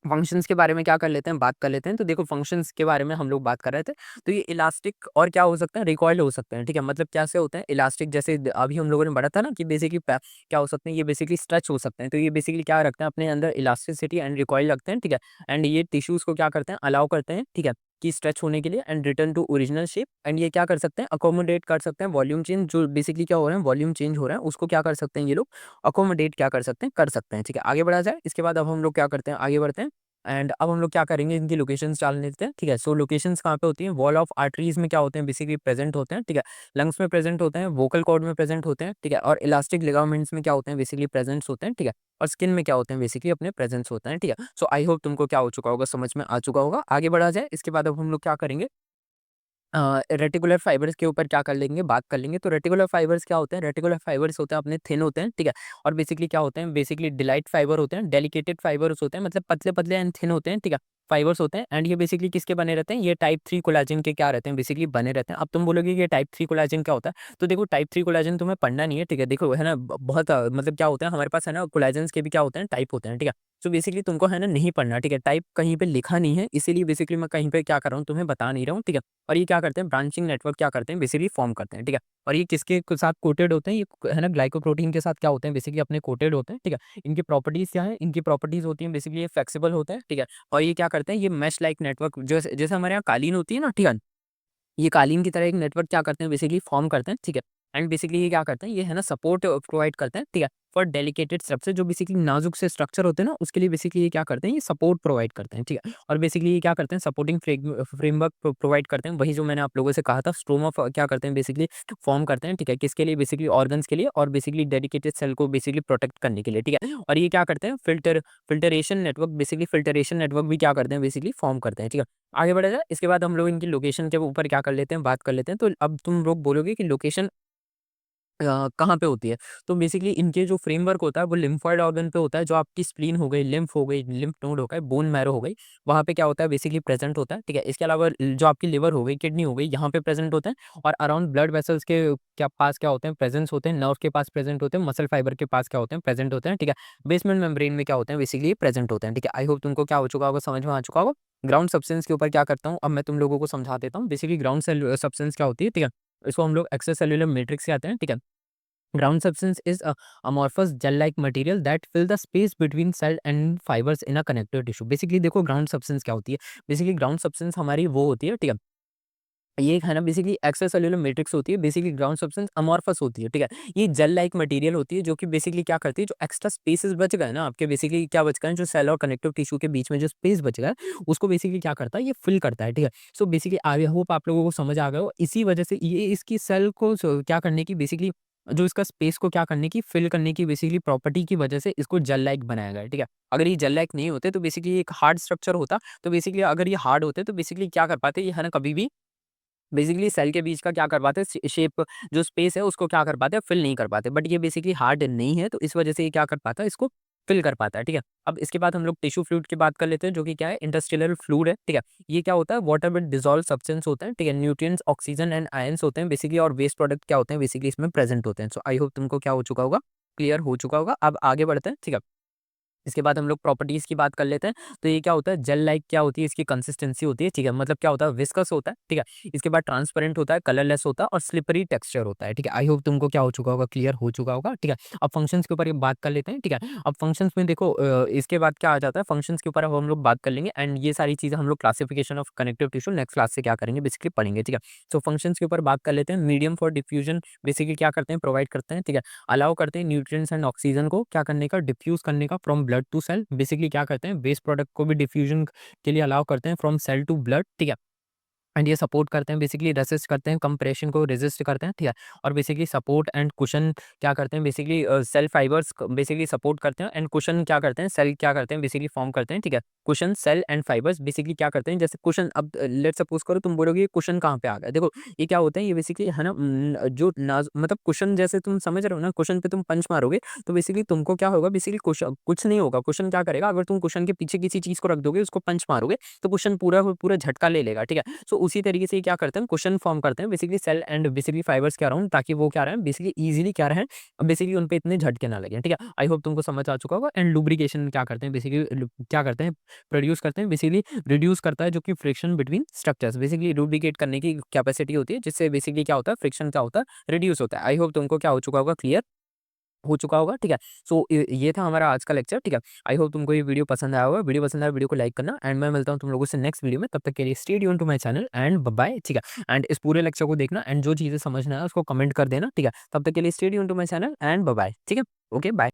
फंक्शंस के बारे में क्या कर लेते हैं, बात कर लेते हैं। तो देखो फंक्शंस के बारे में हम लोग बात कर रहे थे। तो ये इलास्टिक और क्या हो सकते हैं, रिकॉइल हो सकते हैं, ठीक है? मतलब कैसे होते हैं इलास्टिक, जैसे अभी हम लोगों ने पढ़ा था ना कि बेसिकली क्या हो सकते हैं, ये बेसिकली स्ट्रेच हो सकते हैं। तो ये बेसिकली क्या रखते हैं, अपने अंदर इलास्टिसिटी एंड रिकॉइल रखते हैं, ठीक है? एंड ये टिश्यूज को क्या करते हैं, अलाउ करते हैं, ठीक है? कि स्ट्रेच होने के लिए and return to original shape. And ये क्या कर सकते हैं, अकोमोडेट कर सकते हैं वॉल्यूम चेंज, जो बेसिकली क्या हो रहा है, वॉल्यूम चेंज हो रहा है, उसको क्या कर सकते हैं ये लोग, अकोमोडेट क्या कर सकते हैं, ठीक है? आगे बढ़ा जाए, इसके बाद अब हम लोग क्या करते हैं, आगे बढ़ते हैं। एंड अब हम लोग क्या करेंगे, इनकी लोकेशंस डाल लेते हैं, ठीक है? सो लोकेशंस कहाँ पे होती हैं, वॉल ऑफ आर्टरीज में क्या होते हैं, बेसिकली प्रेजेंट होते हैं, ठीक है? लंग्स में प्रेजेंट होते हैं, वोकल कॉर्ड में प्रेजेंट होते हैं, ठीक है? और इलास्टिक लिगामेंट्स में क्या होते हैं, बेसिकली प्रेजेंट्स होते हैं, ठीक है? और स्किन में क्या होते हैं, बेसिकली अपने प्रेजेंस होते हैं, ठीक है? सो आई होप तुमको क्या हो चुका होगा, समझ में आ चुका होगा। आगे बढ़ा जाए, इसके बाद अब हम लोग क्या करेंगे, रेटिकुलर फाइबर्स के ऊपर क्या कर लेंगे, बात कर लेंगे। तो रेटिकुलर फाइबर्स क्या होते हैं, रेटिकुलर फाइबर्स होते हैं अपने थिन होते हैं, ठीक है? और बेसिकली क्या होते हैं, बेसिकली डिलाइट फाइबर होते हैं, डेलिकेटेड फाइबर्स होते हैं, मतलब पतले पतले एंड थिन होते हैं, ठीक है? फाइबर्स होते हैं। एंड ये बेसिकली किसके बने रहते हैं, ये टाइप 3 कोलेजन के क्या रहते हैं, बेसिकली बने रहते हैं। अब तुम बोलोगे कि ये टाइप 3 कोलेजन क्या होता है, तो देखो टाइप 3 कोलेजन तुम्हें पढ़ना नहीं है, ठीक है? देखो है ना, बहुत मतलब क्या होता है, हमारे पास है ना कोलेजन्स के भी क्या होते हैं, टाइप होते हैं, ठीक है? तो बेसिकली तुमको है ना नहीं पढ़ना, ठीक है? टाइप कहीं पे लिखा नहीं है, इसीलिए बेसिकली मैं कहीं पे क्या कर रहा हूँ, तुम्हें बता नहीं रहा हूँ, ठीक है? और ये क्या करते हैं, ब्रांचिंग नेटवर्क क्या करते हैं, बेसिकली फॉर्म करते हैं, ठीक है? और ये किसके साथ कोटेड होते हैं, ये है ना ग्लाइकोप्रोटीन के साथ क्या होते हैं, बेसिकली अपने कोटेड होते हैं, ठीक है? इनकी प्रॉपर्टीज क्या है, इनकी प्रॉपर्टीज होती हैं बेसिकली ये फ्लेक्सिबल होते हैं, ठीक है? और ये क्या करते हैं, ये मैश लाइक नेटवर्क, जैसे जैसे हमारे यहाँ कालीन होती है ना, ठीक है? ये कालीन की तरह एक नेटवर्क क्या करते हैं, बेसिकली फॉर्म करते हैं, ठीक है? एंड बेसिकली ये क्या करते हैं, ये है ना सपोर्ट प्रोवाइड करते हैं, ठीक है? फॉर डेलिकेटेड स्ट्रक्चर, जो बेसिकली नाजुक से स्ट्रक्चर होते हैं ना, उसके लिए बेसिकली ये क्या करते हैं, ये सपोर्ट प्रोवाइड करते हैं, ठीक है? और बेसिकली ये क्या करते हैं, सपोर्टिंग फ्रेमवर्क प्रोवाइड करते हैं, वही जो मैंने आप लोगों से कहा था, स्ट्रोमा क्या करते हैं, बेसिकली फॉर्म करते हैं, ठीक है? किसके लिए, बेसिकली ऑर्गन्स के लिए, और बेसिकली डेडिकेटेड सेल को बेसिकली प्रोटेक्ट करने के लिए, ठीक है? और ये क्या करते हैं, filtration network, basically filtration network भी क्या करते हैं, बेसिकली फॉर्म करते हैं, ठीक है? आगे बढ़ा जाए, इसके बाद हम लोग इनकी लोकेशन के ऊपर क्या कर लेते हैं, बात कर लेते हैं। तो अब तुम लोग बोलोगे कि लोकेशन कहाँ पे होती है? तो बेसिकली इनके जो फ्रेमवर्क होता है वो लिम्फॉइड ऑर्गन पे होता है, जो आपकी स्प्लीन हो गई, लिम्फ हो गई, लिम्फ नोड हो गए, बोन मैरो हो गई, वहाँ पे क्या होता है बेसिकली प्रेज़ेंट होता है, ठीक है? इसके अलावा जो आपकी लिवर हो गई, किडनी हो गई, यहाँ पे प्रेज़ेंट होते हैं और अराउंड ब्लड वेसल्स के क्या पास क्या होते हैं, प्रेज़ेंस होते हैं, नर्व के पास प्रेज़ेंट होते हैं, मसल फाइबर के पास क्या होते हैं, प्रेज़ेंट होते हैं, ठीक है? बेसमेंट मेम्ब्रेन में क्या होते हैं बेसिकली प्रेज़ेंट होते हैं, ठीक है? आई होप तुमको क्या हो चुका होगा, समझ में आ चुका होगा। ग्राउंड सब्सटेंस के ऊपर क्या करता हूँ, अब मैं तुम लोगों को समझा देता हूँ। बेसिकली ग्राउंड सब्सटेंस क्या होती है, ठीक है? इसको हम लोग एक्स्ट्रा सेल्युलर मैट्रिक्स से आते हैं, ठीक है? Ground substance is a amorphous gel-like material that fill the space between cell and fibers in a connective tissue. Basically देखो ग्राउंड सब्सटेंस क्या होती है? बेसिकली ग्राउंड सब्सटेंस हमारी वो होती है, ठीक है? ये एक है ना बेसिकली एक्स्ट्रा सेल्युलर मैट्रिक्स होती है, बेसिकली ग्राउंड सब्सटेंस अमॉर्फस होती है, ठीक है? ये जेल लाइक मटेरियल होती है जो कि बेसिकली क्या करती है, जो एक्स्ट्रा स्पेसेस बच गए ना आपके, बेसिकली क्या बच गए हैं, जो सेल और कनेक्टिव टिश्यू के बीच में जो स्पेस बच गया है, उसको बेसिकली क्या करता है, ये फिल करता है, ठीक है? सो बेसिकली आई होप आप लोगों को समझ आ गया हो। इसी वजह से ये इसकी सेल को क्या करने की बेसिकली, जो इसका स्पेस को क्या करने की, फिल करने की बेसिकली प्रॉपर्टी की वजह से इसको जेल लाइक बनाया गया है, ठीक है? अगर ये जेल लाइक नहीं होते तो बेसिकली एक हार्ड स्ट्रक्चर होता, तो बेसिकली अगर ये हार्ड होते तो बेसिकली क्या कर पाते, ये है ना कभी भी बेसिकली सेल के बीच का क्या कर पाते हैं, शेप जो स्पेस है उसको क्या कर पाते हैं, फिल नहीं कर पाते। बट ये बेसिकली हार्ड नहीं है, तो इस वजह से ये क्या कर पाता है, इसको फिल कर पाता है, ठीक है? अब इसके बाद हम लोग टिश्यू फ्लूइड की बात कर लेते हैं, जो कि क्या है, इंटरस्टेलर फ्लूइड है, ठीक है? ये क्या होता है, वाटर विद डिसॉल्व सब्सटेंस होता है, ठीक है? न्यूट्रिएंट्स, ऑक्सीजन एंड आयंस होते हैं बेसिकली, और वेस्ट प्रोडक्ट क्या होते हैं बेसिकली इसमें प्रेजेंट होते हैं। सो आई होप तुमको क्या हो चुका होगा, क्लियर हो चुका होगा। अब आगे बढ़ते हैं, ठीक है? इसके बाद हम लोग प्रॉपर्टीज़ की बात कर लेते हैं। तो ये क्या होता है, जेल लाइक क्या होती है, इसकी कंसिस्टेंसी होती है, ठीक है? मतलब क्या होता है, विस्कस होता है, ठीक है? इसके बाद ट्रांसपेरेंट होता है, कलरलेस होता है और स्लिपरी टेक्सचर होता है, ठीक है? आई होप तुमको क्या हो चुका होगा, क्लियर हो चुका होगा, ठीक है? अब फंक्शंस के ऊपर ये बात कर लेते हैं, ठीक है? अब फंक्शंस में देखो इसके बाद क्या आ जाता है, फंक्शंस के ऊपर अब हम लोग बात कर लेंगे, एंड ये सारी चीज़ें हम लोग classification of connective tissue next class से क्या करेंगे बेसिकली पढ़ेंगे, ठीक है? सो फंक्शंस के ऊपर बात कर लेते हैं। मीडियम फॉर डिफ्यूजन बेसिकली क्या करते हैं, प्रोवाइड करते हैं, ठीक है? अलाउ करते हैं न्यूट्रिएंट्स एंड ऑक्सीजन को क्या करने का, डिफ्यूज़ करने का from blood to cell. Basically क्या करते हैं, वेस्ट प्रोडक्ट को भी डिफ्यूजन के लिए अलाउ करते हैं फ्रॉम सेल टू ब्लड, ठीक है? एंड ये सपोर्ट करते हैं, बेसिकली रेसिस्ट करते हैं, कंप्रेशन को रेजिस्ट करते हैं, ठीक है? और बेसिकली सपोर्ट एंड कुशन क्या करते हैं basically, cell fibres basically support करते हैं, एंड कुशन क्या करते हैं, सेल क्या करते हैं बेसिकली फॉर्म करते हैं, ठीक है? Cushion cell and fibres basically क्या करते हैं, जैसे कुशन, अब लेट्स सपोज करो तुम बोलोगे कुशन कहाँ पे आ गया, देखो ये क्या होता है, ये बेसिकली है ना जो नाज मतलब कुशन, जैसे तुम समझ रहे हो ना, कुशन पे तुम पंच मारोगे तो बेसिकली तुमको क्या होगा, बेसिकली कुछ नहीं होगा, कुशन क्या करेगा, अगर तुम कुशन के पीछे किसी चीज को रख दोगे, उसको पंच मारोगे, तो कुशन पूरा पूरा झटका ले लेगा, ठीक है? सो उसी तरीके से ये क्या करते हैं, कुशन फॉर्म करते हैं basically cell and basically fibres के अराउंड, ताकि वो क्या रहे बेसिकली इजीली क्या रहे, बेसिकली उन पे इतने झटके ना लगे, ठीक है? आई होप तुमको समझ आ चुका होगा। एंड लुब्रिकेशन क्या करते हैं बेसिकली, क्या करते हैं, प्रोड्यूस करते हैं, बेसिकली रिड्यूस करता है जो कि friction between structures, basically lubricate करने की कैपेसिटी होती है, जिससे बेसिकली क्या होता है, फ्रिक्शन क्या होता है, रिड्यूस होता है। आई होप तुमको क्या हो चुका होगा, क्लियर हो चुका होगा, ठीक है? सो ये था हमारा आज का लेक्चर, ठीक है? आई होप तुमको ये वीडियो पसंद आया होगा। वीडियो पसंद आया, वीडियो को लाइक करना, एंड मैं मिलता हूँ तुम लोगों से नेक्स्ट वीडियो में। तब तक के लिए stay tuned to my channel and bye bye, ठीक है? एंड इस पूरे लेक्चर को देखना, एंड जो चीज़ें समझना है उसको कमेंट कर देना, ठीक है? तब तक के लिए stay tuned to my channel and bye bye, ठीक है? Okay, bye.